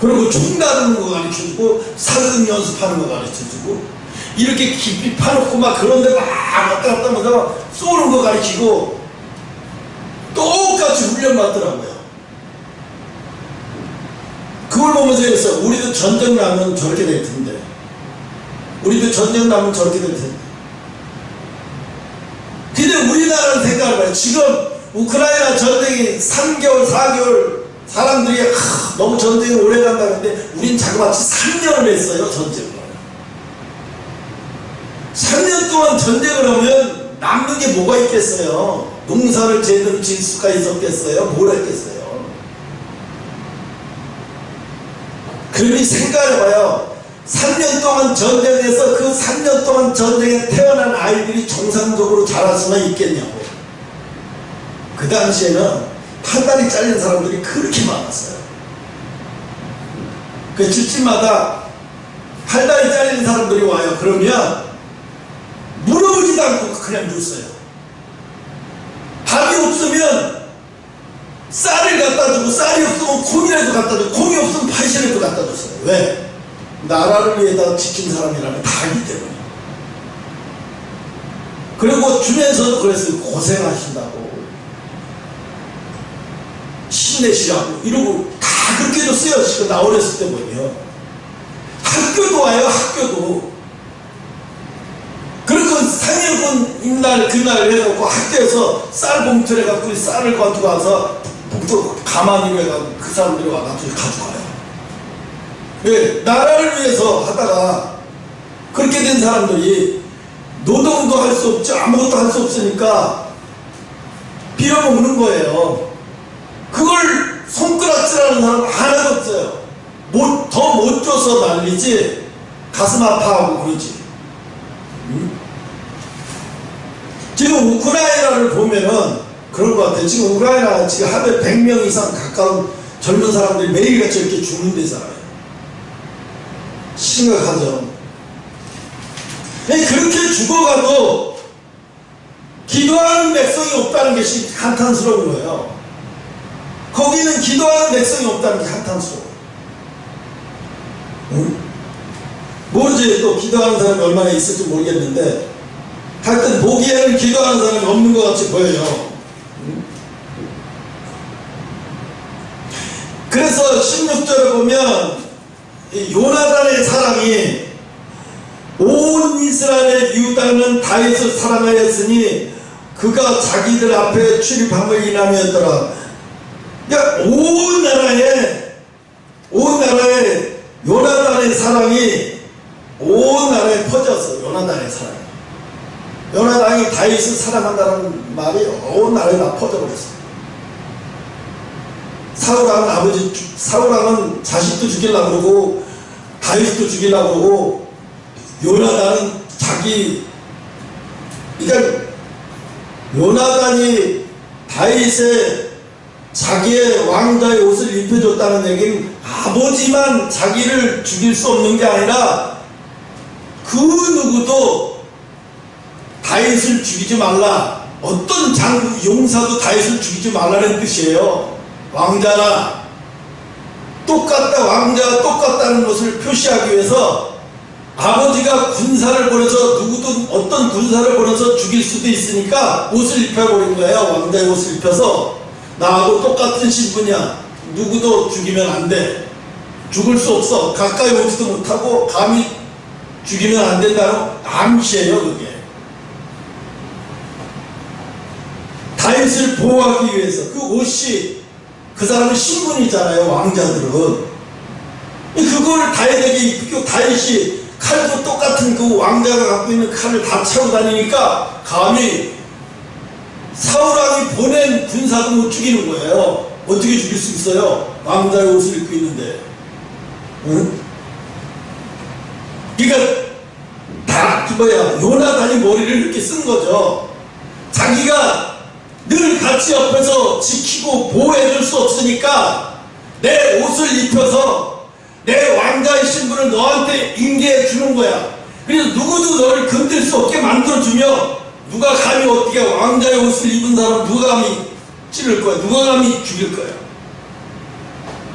그리고 총 다루는 거 가르쳐주고 사극 연습하는 거 가르쳐주고 이렇게 깊이 파놓고 막 그런데 막 왔다 갔다 하면서 쏘는 거 가르치고 똑같이 훈련받더라고요. 그걸 보면서 그랬어요. 우리도 전쟁 나면 저렇게 될 텐데. 우리도 전쟁 나면 저렇게 될 텐데. 근데 우리나라는 생각을 해봐요. 지금 우크라이나 전쟁이 3개월, 4개월 사람들이 너무 전쟁이 오래 간다는데 우린 자그마치 3년을 했어요. 전쟁을. 3년 동안 전쟁을 하면 남는 게 뭐가 있겠어요? 농사를 제대로 지을 수가 있었겠어요? 뭘 했겠어요? 그러니 생각해봐요. 3년 동안 전쟁에서 그 3년 동안 전쟁에 태어난 아이들이 정상적으로 자랄 수는 있겠냐고. 그 당시에는 팔다리 잘린 사람들이 그렇게 많았어요. 그 집집마다 팔다리 잘린 사람들이 와요. 그러면 물어보지도 않고 그냥 줬어요. 밥이 없으면 쌀을 갖다 주고 쌀이 없으면 콩이라도 갖다 주고 콩이 없으면 파이시라도 갖다 줬어요. 왜? 나라를 위해서 지킨 사람이라면 다 알기 때문에. 그리고 주면서도 그랬어요. 고생하신다고 힘내시라고 이러고 다 그렇게 해줬어요. 지금 나 어렸을 때 보면 학교도 와요. 학교도. 그리고 상해군 입날 그날 해갖고 학교에서 쌀 봉투를 해갖고 쌀을 가지고 와서 봉투 가만히 해갖고 그 사람들이 와가지고 가져가요. 왜? 나라를 위해서 하다가 그렇게 된 사람들이 노동도 할 수 없죠. 아무것도 할 수 없으니까 빌어먹는 거예요. 그걸 손가락질하는 사람 하나도 없어요. 더 못 줘서 난리지 가슴 아파하고 그러지. 지금 우크라이나를 보면은 그런 것 같아요. 지금 우크라이나 지금 하루에 100명 이상 가까운 젊은 사람들이 매일같이 이렇게 죽는 데 살아요. 심각하죠. 그렇게 죽어가도 기도하는 백성이 없다는 것이 한탄스러운 거예요. 거기는 기도하는 백성이 없다는 게 한탄스러워요. 응? 모든 나머지 또 기도하는 사람이 얼마나 있을지 모르겠는데 하여튼 보기에는 기도하는 사람이 없는 것 같이 보여요. 그래서 16절에 보면 이 요나단의 사랑이 온 이스라엘 유다는 다윗을 사랑하였으니 그가 자기들 앞에 출입함을 인함이었더라. 그러니까 온 나라에 요나단의 사랑이 온 나라에 퍼졌어요. 요나단의 사랑이. 요나단이 다윗을 사랑한다는 말이 온 나라에 다 퍼져버렸어요. 사울왕은 자식도 죽이려고 그러고 다윗도 죽이려고 그러고 요나단은 그러니까 요나단이 다윗의 자기의 왕자의 옷을 입혀줬다는 얘기는 아버지만 자기를 죽일 수 없는 게 아니라 그 누구도 다윗을 죽이지 말라. 어떤 용사도 다윗을 죽이지 말라는 뜻이에요. 왕자나 왕자가 똑같다는 것을 표시하기 위해서 아버지가 군사를 보내서 어떤 군사를 보내서 죽일 수도 있으니까 옷을 입혀버린 거예요. 왕자의 옷을 입혀서 나하고 똑같은 신분이야. 누구도 죽이면 안 돼. 죽을 수 없어. 가까이 오지도 못하고 감히 죽이면 안 된다는 암시예요. 그게 다윗을 보호하기 위해서 그 옷이 그 사람은 신분이잖아요. 왕자들은 그걸 다윗에게 입히고 다윗이 칼도 똑같은 그 왕자가 갖고 있는 칼을 다 차고 다니니까 감히 사울왕이 보낸 군사도 못 죽이는 거예요. 어떻게 죽일 수 있어요? 왕자의 옷을 입고 있는데. 응? 그러니까 요나단이 머리를 이렇게 쓴 거죠. 자기가 늘 같이 옆에서 지키고 보호해줄 수 없으니까 내 옷을 입혀서 내 왕자의 신분을 너한테 인계해 주는 거야. 그래서 누구도 너를 건들 수 없게 만들어주며 누가 감히 어떻게 왕자의 옷을 입은 사람 누가 감히 찌를 거야. 누가 감히 죽일 거야.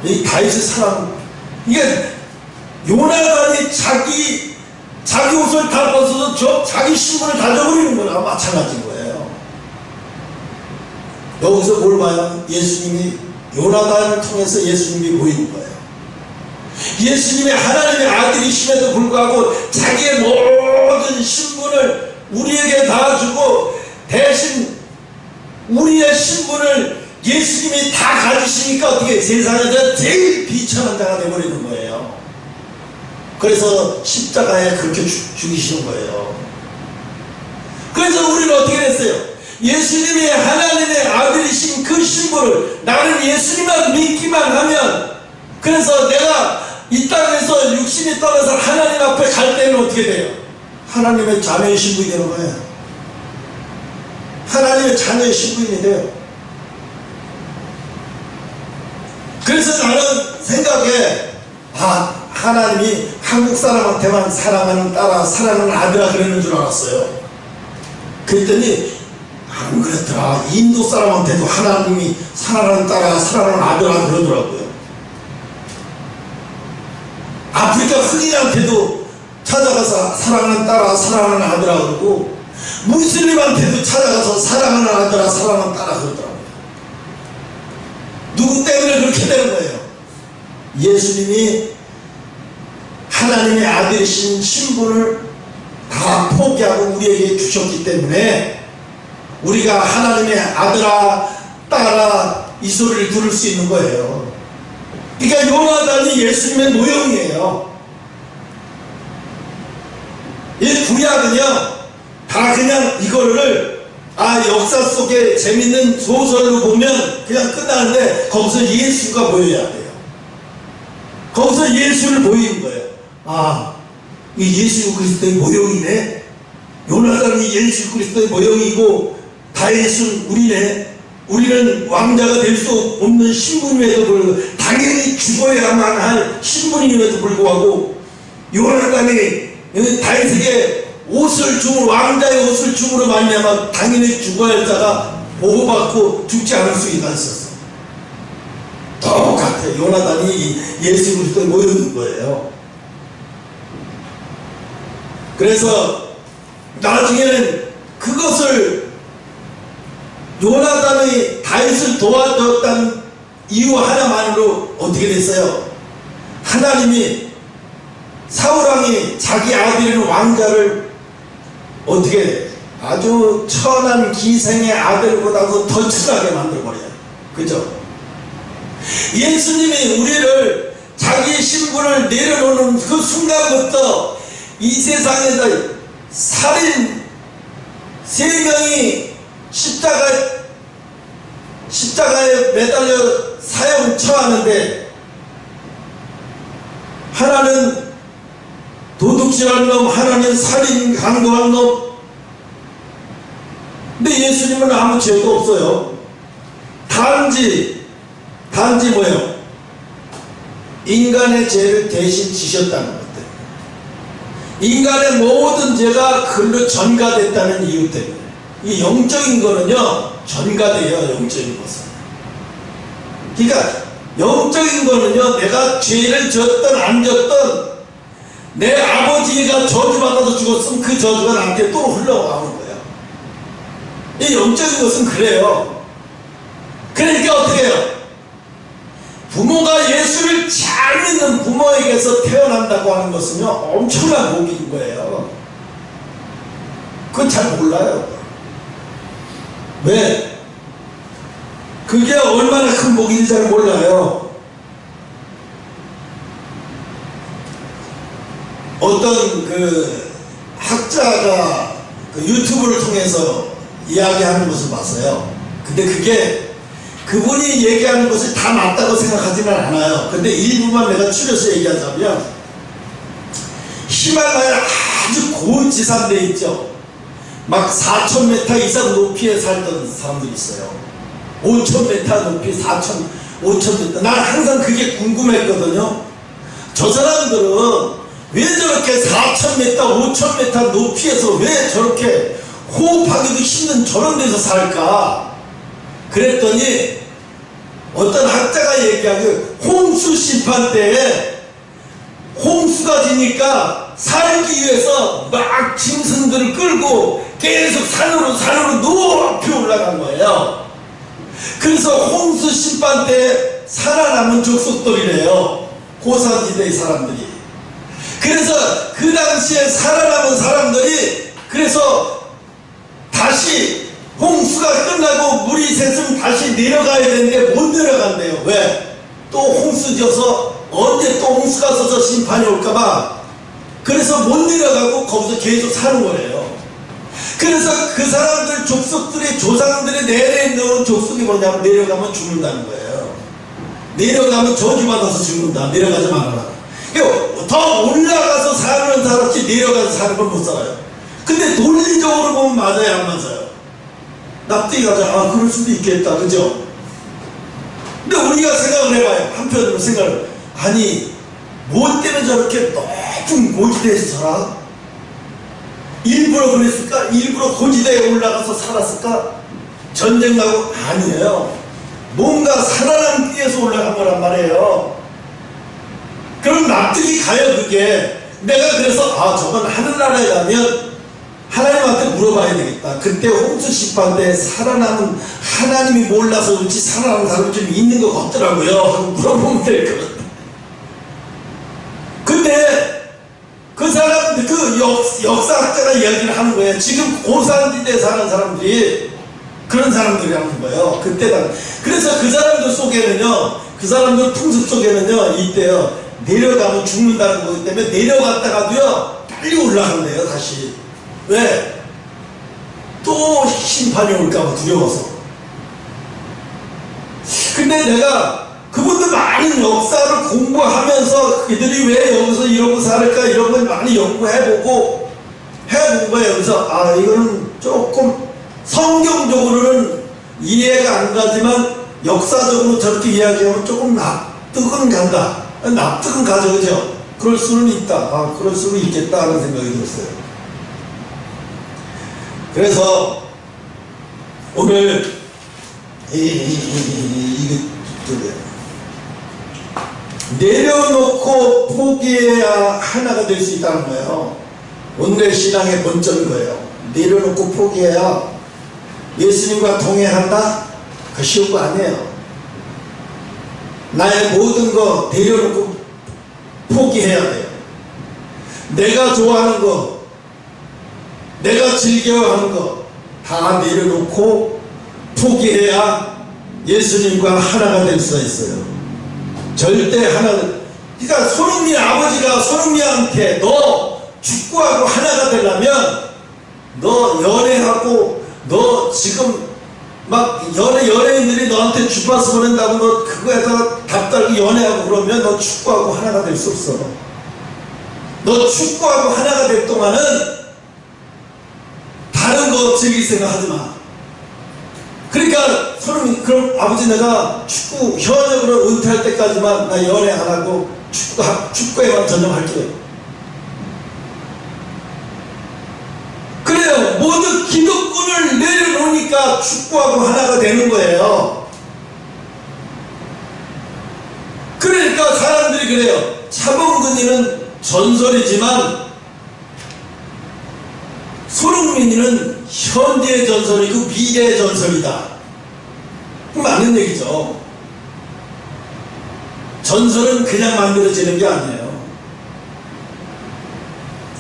이 다윗의 사랑. 이게 요나단이 자기 옷을 다 벗어서 자기 신분을 다 저버리는 거나 마찬가지인 거예요. 여기서 뭘 봐요? 예수님이 요나단을 통해서 예수님이 보이는 거예요. 예수님이 하나님의 아들이심에도 불구하고 자기의 모든 신분을 우리에게 다 주고 대신 우리의 신분을 예수님이 다 가지시니까 어떻게 세상에서 제일 비천한 자가 되어버리는 거예요. 그래서 십자가에 그렇게 죽이시는 거예요. 그래서 우리는 어떻게 됐어요? 예수님이 하나님의 아들이신 그 신분을 나는 예수님만 믿기만 하면 그래서 내가 이 땅에서 육신이 떠나서 하나님 앞에 갈 때는 어떻게 돼요? 하나님의 자녀의 신분이 되는 거예요. 하나님의 자녀의 신분이 돼요. 그래서 나는 생각에 하나님이 한국 사람한테만 사랑하는 딸아 사랑하는 아들아 그러는 줄 알았어요. 그랬더니 안 그랬더라. 인도 사람한테도 하나님이 사랑하는 딸아 사랑하는 아들아 그러더라고요. 아프리카 흑인한테도 찾아가서 사랑하는 딸아 사랑하는 아들아 그러고 무슬림한테도 찾아가서 사랑하는 아들아 사랑하는 딸아 그러더라고요. 누구 때문에 그렇게 되는 거예요? 예수님이 하나님의 아들이신 신분을 다 포기하고 우리에게 주셨기 때문에 우리가 하나님의 아들아 딸아 이 소리를 들을 수 있는 거예요. 그러니까 요나단이 예수님의 모형이에요. 이 구약은요 다 그냥 이거를 역사 속에 재밌는 소설로 보면 그냥 끝나는데 거기서 예수가 보여야 돼요. 거기서 예수를 보이는 거예요. 이 예수 그리스도의 모형이네. 요나단이 예수 그리스도의 모형이고 다윗은 우리네. 우리는 왕자가 될 수 없는 신분임에도 불구하고 당연히 죽어야만 할 신분임에도 불구하고 요나단이 다윗에게 옷을 줌으로 왕자의 옷을 줌으로 말미암아 당연히 죽어야 할 자가 보호받고 죽지 않을 수가 있었어. 똑같아. 요나단이 예수 그리스도의 모형인 거예요. 그래서 나중에는 그것을 요나단이 다윗을 도와줬다는 이유 하나만으로 어떻게 됐어요? 하나님이 사울왕이 자기 아들인 왕자를 어떻게 아주 천한 기생의 아들보다도 더 추하게 만들어버려요. 그죠? 예수님이 우리를 자기 신분을 내려놓는 그 순간부터 이 세상에서 살인 3명이 십자가에 매달려 사형 처하는데, 하나는 도둑질한 놈, 하나는 살인 강도한 놈. 근데 예수님은 아무 죄도 없어요. 단지 뭐예요? 인간의 죄를 대신 지셨다는 것 때문에, 인간의 모든 죄가 그걸로 전가됐다는 이유 때문에. 이 영적인 거는요 전가돼요. 영적인 것은. 그러니까 영적인 거는요, 내가 죄를 졌든 안 졌든 내 아버지가 저주받아서 죽었으면 그 저주가 나한테 또 흘러가는 거예요. 이 영적인 것은 그래요. 그러니까 어떻게 해요? 부모가 예수를 잘 믿는 부모에게서 태어난다고 하는 것은요 엄청난 복인 거예요. 그건 잘 몰라요. 왜? 그게 얼마나 큰 복인지 잘 몰라요. 어떤 그 학자가 그 유튜브를 통해서 이야기하는 것을 봤어요. 근데 그게 그분이 얘기하는 것을 다 맞다고 생각하지는 않아요. 근데 일부만 내가 추려서 얘기하자면, 히말라야 아주 고지산 데 있죠. 막 4,000m 이상 높이에 살던 사람들이 있어요. 5,000m 높이, 5,000m. 난 항상 그게 궁금했거든요. 저 사람들은 왜 저렇게 4,000m, 5,000m 높이에서 왜 저렇게 호흡하기도 힘든 저런 데서 살까? 그랬더니 어떤 학자가 얘기하기를, 홍수 심판 때에 홍수가 지니까 살기 위해서 막 짐승들을 끌고 계속 산으로 높이 올라간 거예요. 그래서 홍수 심판 때 살아남은 족속들이래요. 고산지대의 사람들이. 그래서 그 당시에 살아남은 사람들이 그래서 다시 홍수가 끝나고 물이 샜으면 다시 내려가야 되는데 못 내려간대요. 왜? 또 홍수 져서 언제 또 홍수가 서서 심판이 올까봐. 그래서 못 내려가고 거기서 계속 사는 거래요. 그래서 그 사람들 족속들의 조상들의 내려에 있는 족속이 뭐냐면 내려가면 죽는다는 거예요. 내려가면 저주받아서 죽는다. 내려가지 말아라. 더 올라가서 사는 사람이 내려가서 사는 건 못 살아요. 근데 논리적으로 보면 맞아요, 안 맞아요? 납득이 가자. 아, 그럴 수도 있겠다. 그죠? 근데 우리가 생각을 해봐요. 한편으로 생각을. 아니, 뭐 때문에 저렇게 높은 고지대에서 살아? 일부러 그랬을까? 일부러 고지대에 올라가서 살았을까? 전쟁 나고? 아니에요. 뭔가 살아남기 위해서 올라간 거란 말이에요. 그럼 납득이 가요, 그게. 내가 그래서, 아, 저건 하늘나라에 가면 하나님한테 물어봐야 되겠다. 그때 홍수 심판 때 살아남은, 하나님이 몰라서 그렇지 살아남은 사람이 좀 있는 것 같더라고요. 하고 물어보면 될 것 같아. 근데 그 사람들, 그 역사학자가 이야기를 하는 거예요. 지금 고산지대에 사는 사람들이 그런 사람들이 하는 거예요. 그때 그래서 그 사람들 속에는요, 그 사람들 풍습 속에는요, 이때요, 내려가면 죽는다는 거기 때문에 내려갔다가도요 빨리 올라간대요. 다시. 왜? 또 심판이 올까봐 두려워서. 근데 내가 그분들 많은 역사를 공부하면서 그들이 왜 여기서 이러고 살을까 이런 걸 많이 연구해보고 해본 거예요. 그래서 아, 이거는 조금 성경적으로는 이해가 안 가지만 역사적으로 저렇게 이야기하면 조금 납득은 간다. 납득은 가죠. 그죠? 그럴 수는 있다. 아, 그럴 수는 있겠다 하는 생각이 들었어요. 그래서 오늘 이게 내려놓고 포기해야 하나가 될 수 있다는 거예요. 오늘의 신앙의 본점인 거예요. 내려놓고 포기해야 예수님과 동행한다? 그 쉬운 거 아니에요. 나의 모든 거 내려놓고 포기해야 돼요. 내가 좋아하는 거, 내가 즐겨하는 거 다 내려놓고 포기해야 예수님과 하나가 될 수가 있어요. 절대 그러니까 손흥민 아버지가 손흥민한테 너 축구하고 하나가 되려면 너 연애하고 너 지금 막 연예인들이 너한테 주파수 보낸다고 너 그거에다가 답 달고 연애하고 그러면 너 축구하고 하나가 될 수 없어. 너 축구하고 하나가 될 동안은 다른 거 즐길 생각 하지 마. 그러니까 손흥민, 그럼 아버지 내가 축구 현역으로 은퇴할 때까지만 나 연애 안 하고 축구에만 전념할게요. 그래요. 모두 기득권을 내려놓으니까 축구하고 하나가 되는 거예요. 그러니까 사람들이 그래요. 차범근이는 전설이지만 손흥민이는 현재의 전설이고 미래의 전설이다. 맞는 얘기죠. 전설은 그냥 만들어지는 게 아니에요.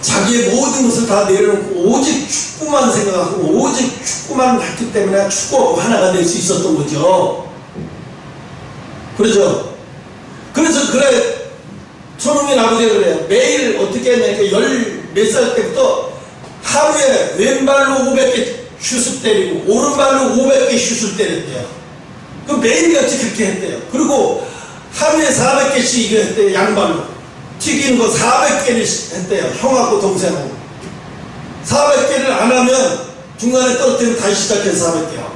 자기의 모든 것을 다 내려놓고 오직 축구만 생각하고 오직 축구만 했기 때문에 축구하고 하나가 될 수 있었던 거죠. 그렇죠? 그래서 그래 손흥민 아버지가 그래요. 매일 어떻게 했냐니까 14살 때부터 하루에 왼발로 500개 슛을 때리고 오른발로 500개 슛을 때렸대요. 그 매일같이 그렇게 했대요. 그리고 하루에 400개씩 이거 했대요. 양발로 튀기는 거 400개를 했대요. 형하고 동생하고 400개를 안 하면 중간에 떨어뜨리면 다시 시작해서 400개 하고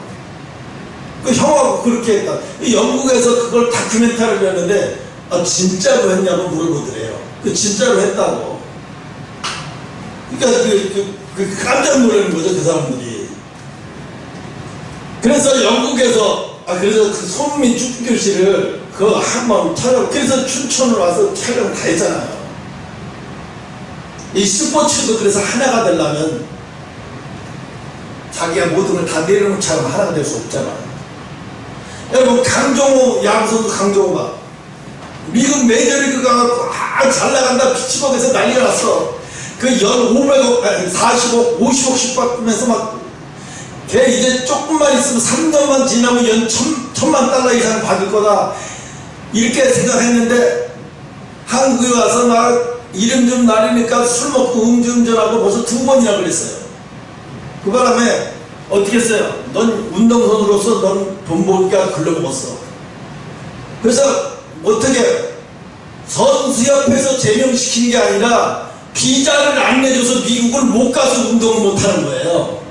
그 형하고 그렇게 했다. 영국에서 그걸 다큐멘터리를 했는데 진짜로 했냐고 물어보더래요. 그 진짜로 했다고. 그러니까 깜짝 놀라는 거죠, 그 사람들이. 그래서 영국에서 그래서 그 손흥민 축구 교실을 그거 한번 촬영, 그래서 춘천으로 와서 촬영 다 했잖아요. 이 스포츠도 그래서 하나가 되려면 자기가 모든 걸 다 내려놓자면 하나가 될 수 없잖아요. 여러분 강정호 야구선수 강정호가 미국 메이저리그 가서 잘 나간다 피츠버그에서 난리가 났어. 그 연 500억, 40억, 50억씩 받으면서 막 걔 이제 조금만 있으면 3년만 지나면 연 1,000만 달러 이상 받을 거다 이렇게 생각했는데 한국에 와서 막 이름 좀 날리니까 술 먹고 음주운전하고 벌써 2번이나 그랬어요. 그 바람에 어떻게 했어요? 넌 운동선수로서 넌 돈 벌기가 글러먹었어. 그래서 어떻게 선수협회에서 제명시킨 게 아니라 비자를 안 내줘서 미국을 못 가서 운동을 못하는 거예요.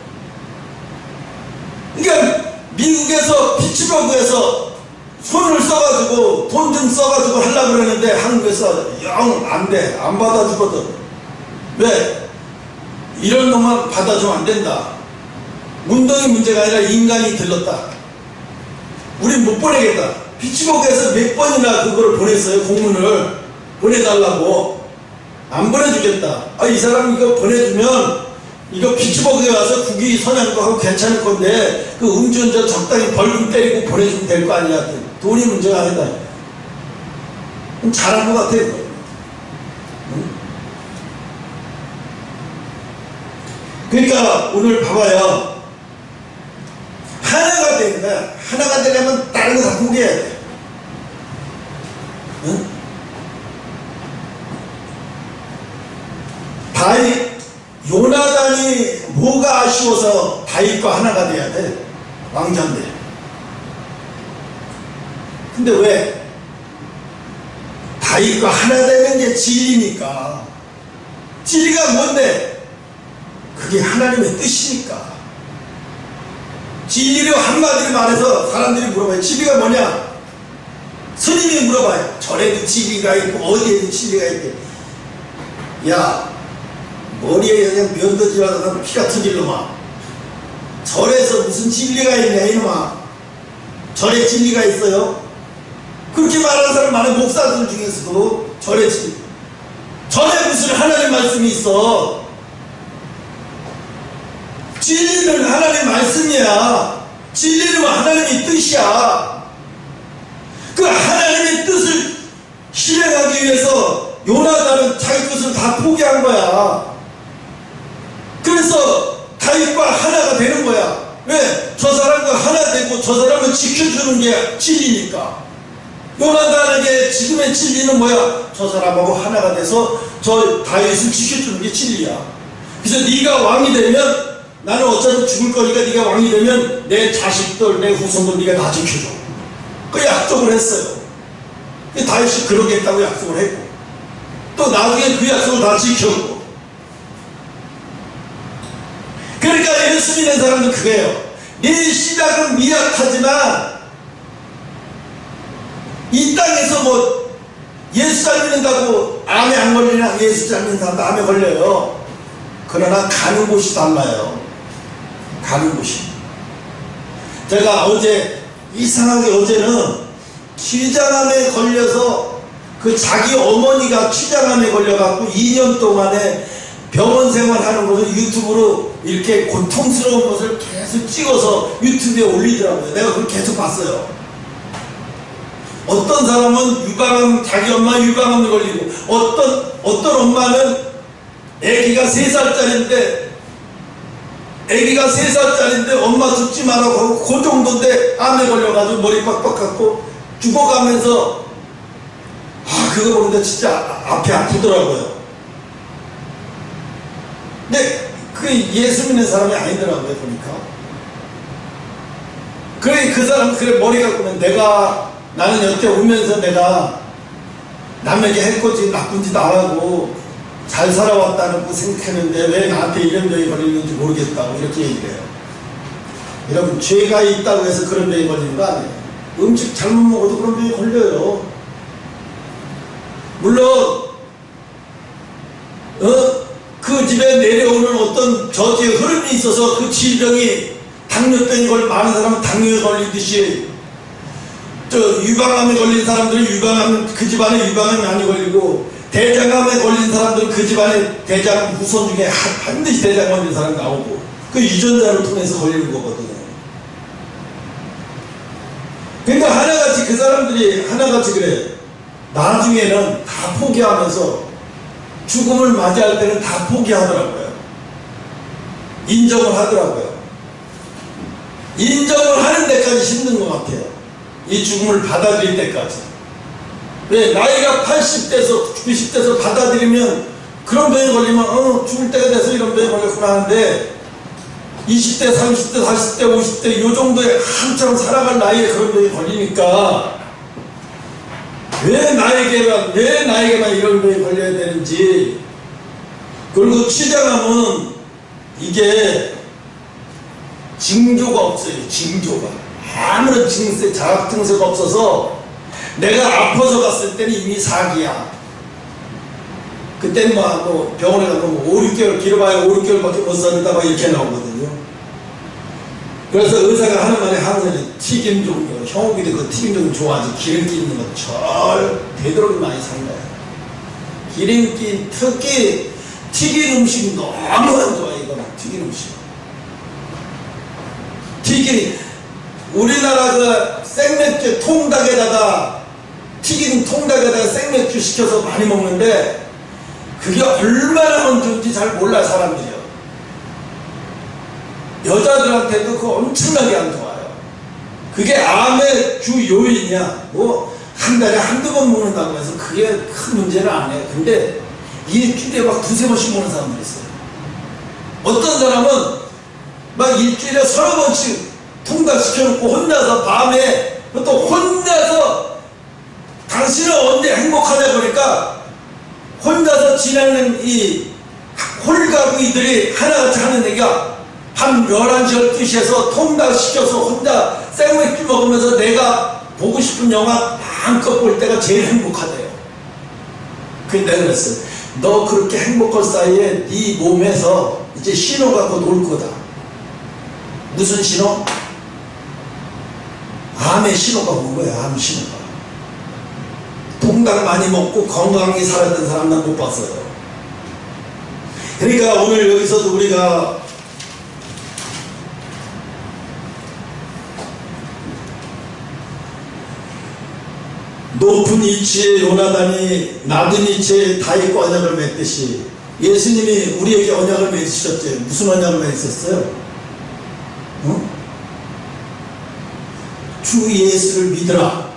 그러니까 미국에서 피츠버그에서 손을 써가지고 돈 좀 써가지고 하려고 그러는데 한국에서 영 안 돼. 안 받아주거든. 왜? 이런 놈만 받아주면 안 된다. 운동이 문제가 아니라 인간이 들렀다. 우린 못 보내겠다. 피츠버그에서 몇 번이나 그걸 보냈어요. 공문을 보내달라고. 안 보내주겠다. 이 사람 이거 보내주면 이거 피츠버그에 와서 국위 선양도 하고 괜찮을 건데 그 음주운전 적당히 벌금 때리고 보내주면 될 거 아니야. 돈이 문제가 아니다. 잘한 것 같아요. 응? 그러니까 오늘 봐봐요. 하나가 되는 거야. 하나가 되려면 다른 거 다 포기해야 돼. 응? 요나단이 뭐가 아쉬워서 다윗과 하나가 돼야 돼? 왕자인데. 근데 왜? 다윗과 하나 되는 게 진리니까. 진리가 뭔데? 그게 하나님의 뜻이니까. 진리를 한마디로 말해서 사람들이 물어봐요. 진리가 뭐냐? 스님이 물어봐요. 절에도 진리가 있고 어디에도 진리가 있대. 야, 머리에 그냥 면도질하다가 피가 터질 놈아. 절에서 무슨 진리가 있냐 이놈아. 절에 진리가 있어요? 그렇게 말하는 사람 많은 목사들 중에서도 절에 무슨 하나님 말씀이 있어. 진리는 하나님의 말씀이야. 진리는 하나님의 뜻이야. 그 하나님의 뜻을 실행하기 위해서 요나단은 자기 뜻을 다 포기한 거야. 그래서 다윗과 하나가 되는 거야. 왜? 저 사람과 하나 되고 저 사람을 지켜주는 게 진리니까. 요나단에게 지금의 진리는 뭐야? 저 사람하고 하나가 돼서 저 다윗을 지켜주는 게 진리야. 그래서 네가 왕이 되면 나는 어차피 죽을 거니까 네가 왕이 되면 내 자식들, 내 후손들 네가 다 지켜줘. 그 약속을 했어요. 다윗이 그러겠다고 약속을 했고 또 나중에 그 약속을 다 지켰고. 그러니까 예수 믿는 사람들 그게요. 네 시작은 미약하지만 이 땅에서 뭐 예수 잘 믿는다고 암에 안 걸리나? 예수 잘 믿는 사람도 암에 걸려요. 그러나 가는 곳이 달라요. 가는 곳이. 제가 어제 이상하게 어제는 췌장암에 걸려서 그 자기 어머니가 췌장암에 걸려갖고 2년 동안에 병원 생활하는 것을 유튜브로 이렇게 고통스러운 것을 계속 찍어서 유튜브에 올리더라고요. 내가 그걸 계속 봤어요. 어떤 사람은 유방암, 자기 엄마 유방암에 걸리고 어떤 엄마는 아기가 3살짜리인데 엄마 죽지 말라고 하고 그 정도인데 암에 걸려가지고 머리 빡빡 깎고 죽어가면서 그거 보는데 진짜 앞이 아프더라고요. 근데 그게 예수 믿는 사람이 아니더라고요 보니까. 그래 그 사람 그래 머리 깎으면 나는 여태 오면서 내가 남에게 해코지 나쁜 짓 안 하고 잘 살아왔다는 거 생각했는데 왜 나한테 이런 병이 걸리는지 모르겠다고 이렇게 얘기해요. 여러분 죄가 있다고 해서 그런 병이 걸리는 거 아니에요. 음식 잘못 먹어도 그런 병이 걸려요. 물론 그 집에 내려오는 어떤 저주의 흐름이 있어서 그 질병이 당뇨병이 걸린 많은 사람은 당뇨에 걸리듯이 유방암에 걸린 사람들은 그 집안에 유방암이 많이 걸리고 대장암에 걸린 사람들은 그 집안에 대장 후손 중에 반드시 대장 걸린 사람이 나오고 그 유전자를 통해서 걸리는 거거든요. 그러니까 하나같이 그 사람들이 하나같이 그래. 나중에는 다 포기하면서 죽음을 맞이할 때는 다 포기하더라고요. 인정을 하더라고요. 인정을 하는 데까지 힘든 것 같아요. 이 죽음을 받아들일 때까지. 왜? 나이가 80대에서 90대에서 받아들이면 그런 병에 걸리면 죽을 때가 돼서 이런 병에 걸렸구나 하는데 20대, 30대, 40대, 50대 요 정도에 한참 살아갈 나이에 그런 병에 걸리니까 왜 나에게만 이런 병에 걸려야 되는지. 그리고 췌장암은 이게 징조가 없어요. 징조가 아무런 자각 증세가 없어서 내가 아파서 갔을 때는 이미 사기야. 그때는 뭐 병원에 가면 5, 6개월 길어봐야 5, 6개월밖에 못 산다 막 이렇게 나오거든요. 그래서 의사가 하는 말이 항상 튀김 종류, 형욱이도 그 튀김 종류 좋아하지. 기름기 있는 거 되도록 많이 산 거야. 기름기, 특히 튀긴 음식 너무 안 좋아해. 이거는 튀긴 음식. 우리나라 그 생맥주 통닭에다가 튀긴 통닭에다가 생맥주 시켜서 많이 먹는데 그게 얼마나 안 좋은지 잘 몰라 사람들이요. 여자들한테도 그거 엄청나게 안 좋아요. 그게 암의 주 요인이야. 뭐 한 달에 한두 번 먹는다고 해서 그게 큰 문제는 아니에요. 근데 일주일에 막 두세 번씩 먹는 사람들이 있어요. 어떤 사람은 막 일주일에 서너 번씩 통닭 시켜놓고 혼자서 밤에 또 혼자서 당신은 언제 행복하냐 보니까 혼자서 지내는 이 홀가구이들이 하나같이 하는 얘기가 밤 11시 12시에서 통닭 시켜서 혼자 생맥주 먹으면서 내가 보고 싶은 영화 마음껏 볼 때가 제일 행복하대요. 그래서 내가 그랬어요. 너 그렇게 행복할 사이에 네 몸에서 이제 신호 갖고 놀 거다. 무슨 신호? 암의 신호가 온 거야. 암 신호가. 통닭 많이 먹고 건강하게 살았던 사람 난 못 봤어요. 그러니까 오늘 여기서도 우리가 높은 위치에 요나단이 낮은 위치에 다윗과 언약을 맺듯이 예수님이 우리에게 언약을 맺으셨죠. 무슨 언약을 맺으셨어요? 주 예수를 믿으라.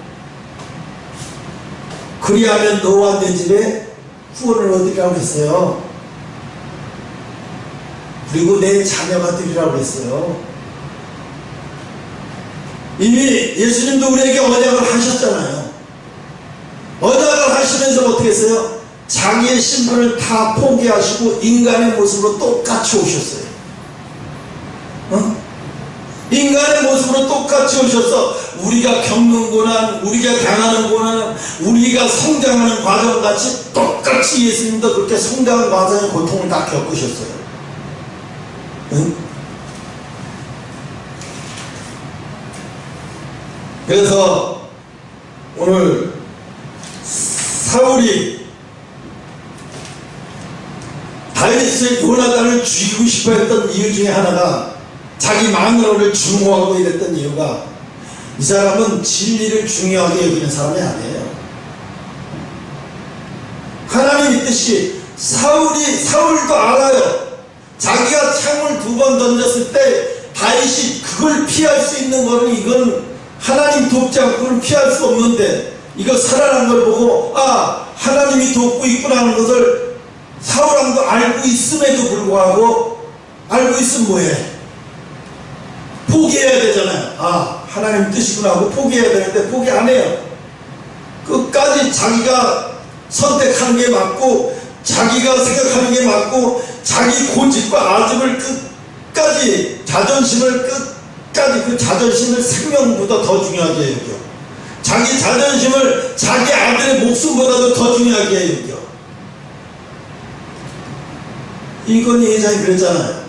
그리하면 너와 내 집에 구원을 얻으리라고 했어요. 그리고 내 자녀가 되리라고 했어요. 이미 예수님도 우리에게 언약을 하셨잖아요. 언약을 하시면서 어떻게 했어요? 자기의 신분을 다 포기하시고 인간의 모습으로 똑같이 오셨어요. 인간의 모습으로 똑같이 오셔서 우리가 겪는 고난, 우리가 당하는 고난, 우리가 성장하는 과정같이 똑같이 예수님도 그렇게 성장하는 과정의 고통을 다 겪으셨어요. 그래서 오늘 사울이 다윗의 요나단을 죽이고 싶어 했던 이유 중에 하나가 자기 마누라를 증오하고 이랬던 이유가 이 사람은 진리를 중요하게 여기는 사람이 아니에요. 하나님의 뜻이 사울도 알아요. 자기가 창을 2번 던졌을 때 다윗이 그걸 피할 수 있는 거는 이건 하나님 돕지 않고는 피할 수 없는데 이거 살아난 걸 보고 하나님이 돕고 있구나 하는 것을 사울왕도 알고 있음에도 불구하고 알고 있으면 뭐해? 포기해야 되잖아요. 하나님 뜻이구나 하고 포기해야 되는데 포기 안 해요. 끝까지 자기가 선택하는 게 맞고 자기가 생각하는 게 맞고 자기 고집과 아집을 끝까지 자존심을 그 자존심을 생명보다 더 중요하게 여겨. 자기 자존심을 자기 아들의 목숨보다도 더 중요하게 여겨. 이건희 회장이 그랬잖아요.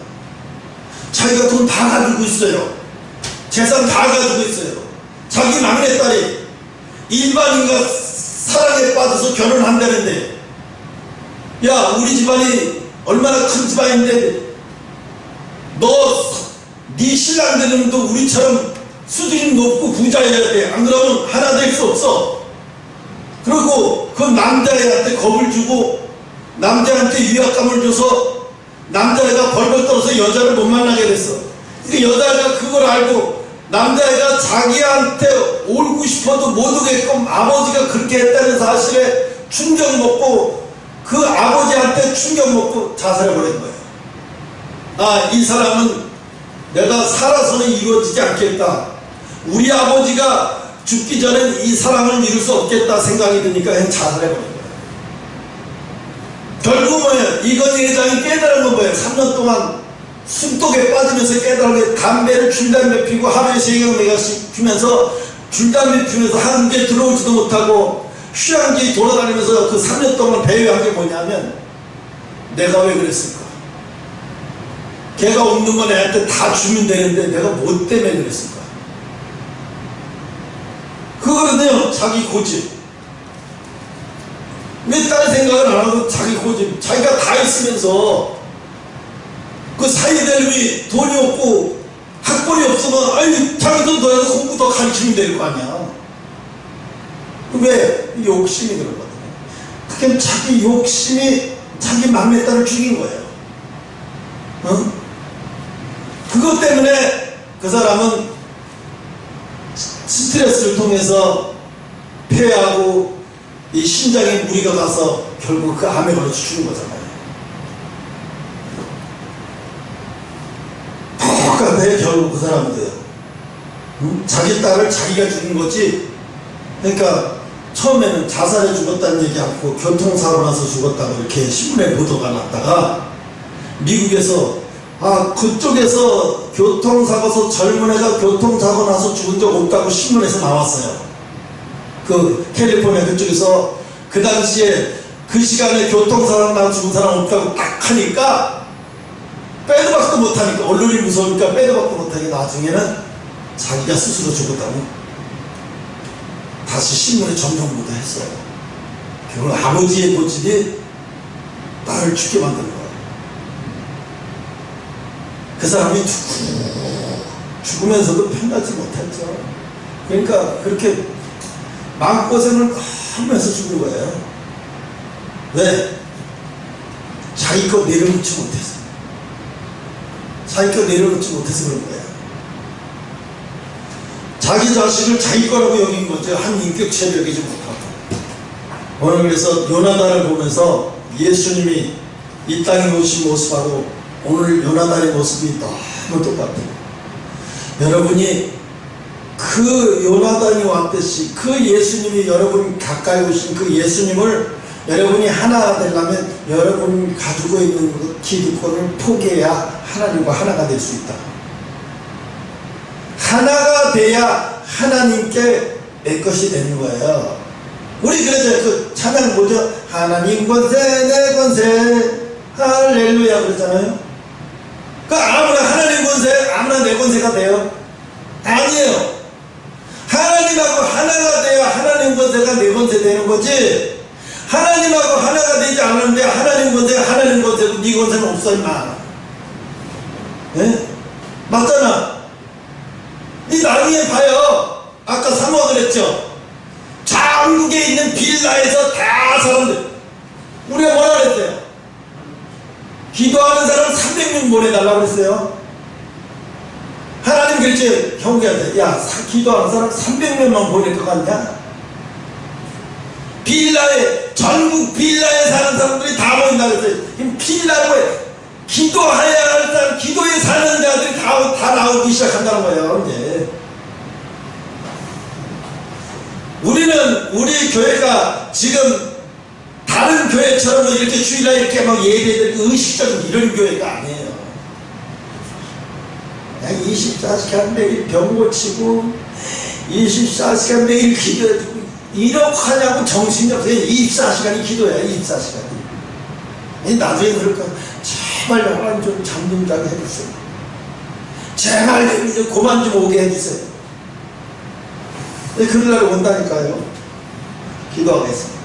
자기가 돈 다 가지고 있어요. 재산 다 가지고 있어요. 자기 막내딸이 일반인과 사랑에 빠져서 결혼한다는데 야 우리 집안이 얼마나 큰 집안인데 네 신랑 되는 도 우리처럼 수준이 높고 부자여야 돼. 안 그러면 하나 될 수 없어. 그리고 그 남자애한테 겁을 주고 남자한테 위압감을 줘서 남자애가 벌벌 떨어서 여자를 못 만나게 됐어. 그 여자애가 그걸 알고 남자애가 자기한테 오고 싶어도 못 오게끔 아버지가 그렇게 했다는 사실에 충격 먹고 그 아버지한테 충격 먹고 자살해버린 거예요. 이 사람은 내가 살아서는 이루어지지 않겠다. 우리 아버지가 죽기 전엔 이 사랑을 이룰 수 없겠다 생각이 드니까 그냥 자살해버린 거예요. 결국 뭐예요? 이건희 회장이 깨달은 건 뭐예요? 3년 동안 숨독에 빠지면서 깨달은 게 담배를 줄담배 피고 하루에 3개씩 피면서 줄담배 피면서 한국에 들어오지도 못하고 휴양지 돌아다니면서 그 3년 동안 배회한 게 뭐냐면 내가 왜 그랬을까? 걔가 없는 건 애한테 다 주면 되는데 내가 뭐 때문에 그랬을까? 그거거든요. 자기 고집. 왜 다른 생각을 안 하고 자기 고집. 자기가 다 있으면서 그 사이대놈이 돈이 없고 학벌이 없으면 자기 돈 더 해서 공부 더 가르치면 될 거 아니야. 왜? 욕심이 그런 거거든요. 그게 자기 욕심이 자기 막내딸을 죽인 거예요. 그것 때문에 그 사람은 스트레스를 통해서 폐하고 이 심장에 무리가 가서 결국 그 암에 걸려서 죽은 거잖아요. 똑같아요. 결국 그 사람들 자기 딸을 자기가 죽인 거지. 그러니까 처음에는 자살해 죽었다는 얘기하고 교통사고 나서 죽었다고 이렇게 신문에 보도가 났다가 미국에서 그쪽에서 교통사고서 젊은 애가 교통사고 나서 죽은 적 없다고 신문에서 나왔어요. 그 캘리포니아 그쪽에서 그 당시에 그 시간에 교통사고 나서 죽은 사람 없다고 딱 하니까 빼도 박도 못하니까 언론이 무서우니까 빼도 박도 못하니까 나중에는 자기가 스스로 죽었다고 다시 신문에 점령보도 했어요. 결국 아버지의 고집이 딸을 죽게 만든 거예요. 그 사람이 죽으면서도 편하지 못했죠. 그러니까 그렇게 마음고생을 하면서 죽은 거예요. 왜? 자기 거 내려놓지 못해서. 자기 거 내려놓지 못해서 그런 거예요. 자기 자식을 자기 거라고 여긴 거죠. 한 인격체를 여기지 못하고. 오늘 그래서 요나단을 보면서 예수님이 이 땅에 오신 모습하고 오늘 요나단의 모습이 너무 똑같아요. 여러분이 그 요나단이 왔듯이 그 예수님이 여러분 가까이 오신 그 예수님을 여러분이 하나가 되려면 여러분이 가지고 있는 그 기득권을 포기해야 하나님과 하나가 될 수 있다. 하나가 돼야 하나님께 내 것이 되는 거예요. 우리 그래서 그 찬양 뭐죠? 하나님 권세 내 권세 할렐루야 그러잖아요. 그 아무나 하나님 권세 아무나 내 권세가 돼요? 아니에요. 하나님하고 하나가 돼야 하나님 권세가 내 권세 되는 거지. 하나님하고 하나가 되지 않는데 하나님 권세가 하나님 권세고 네 권세는 없어 임마. 예? 맞잖아. 네 나중에 봐요. 아까 사모가 그랬죠. 전국에 있는 빌라에서 다 사람들 우리가 뭐라 그랬어요? 기도하는 사람 300명 보내달라고 그랬어요. 하나님 그랬지 형제한테 야 기도하는 사람 300명만 보낼 것 같냐? 빌라에 전국 빌라에 사는 사람들이 다 모인다 그랬어요. 빌라에 기도해야 할 사람 기도에 사는 자들이 다 나오기 시작한다는 거예요. 이제 우리는 우리 교회가 지금 다른 교회처럼 이렇게 주일날 이렇게 막 예배드리고 의식적인 이런 교회가 아니에요. 그냥 24시간 매일 병 고치고 24시간 매일 기도해주고 이렇게 하냐고 정신이 없어요. 24시간이 기도야. 24시간이 나중에 그럴까 제발 하나님 좀 잠 좀 자게 해주세요. 제발 이제 그만 좀 오게 해주세요. 그런 날이 온다니까요. 기도하겠습니다.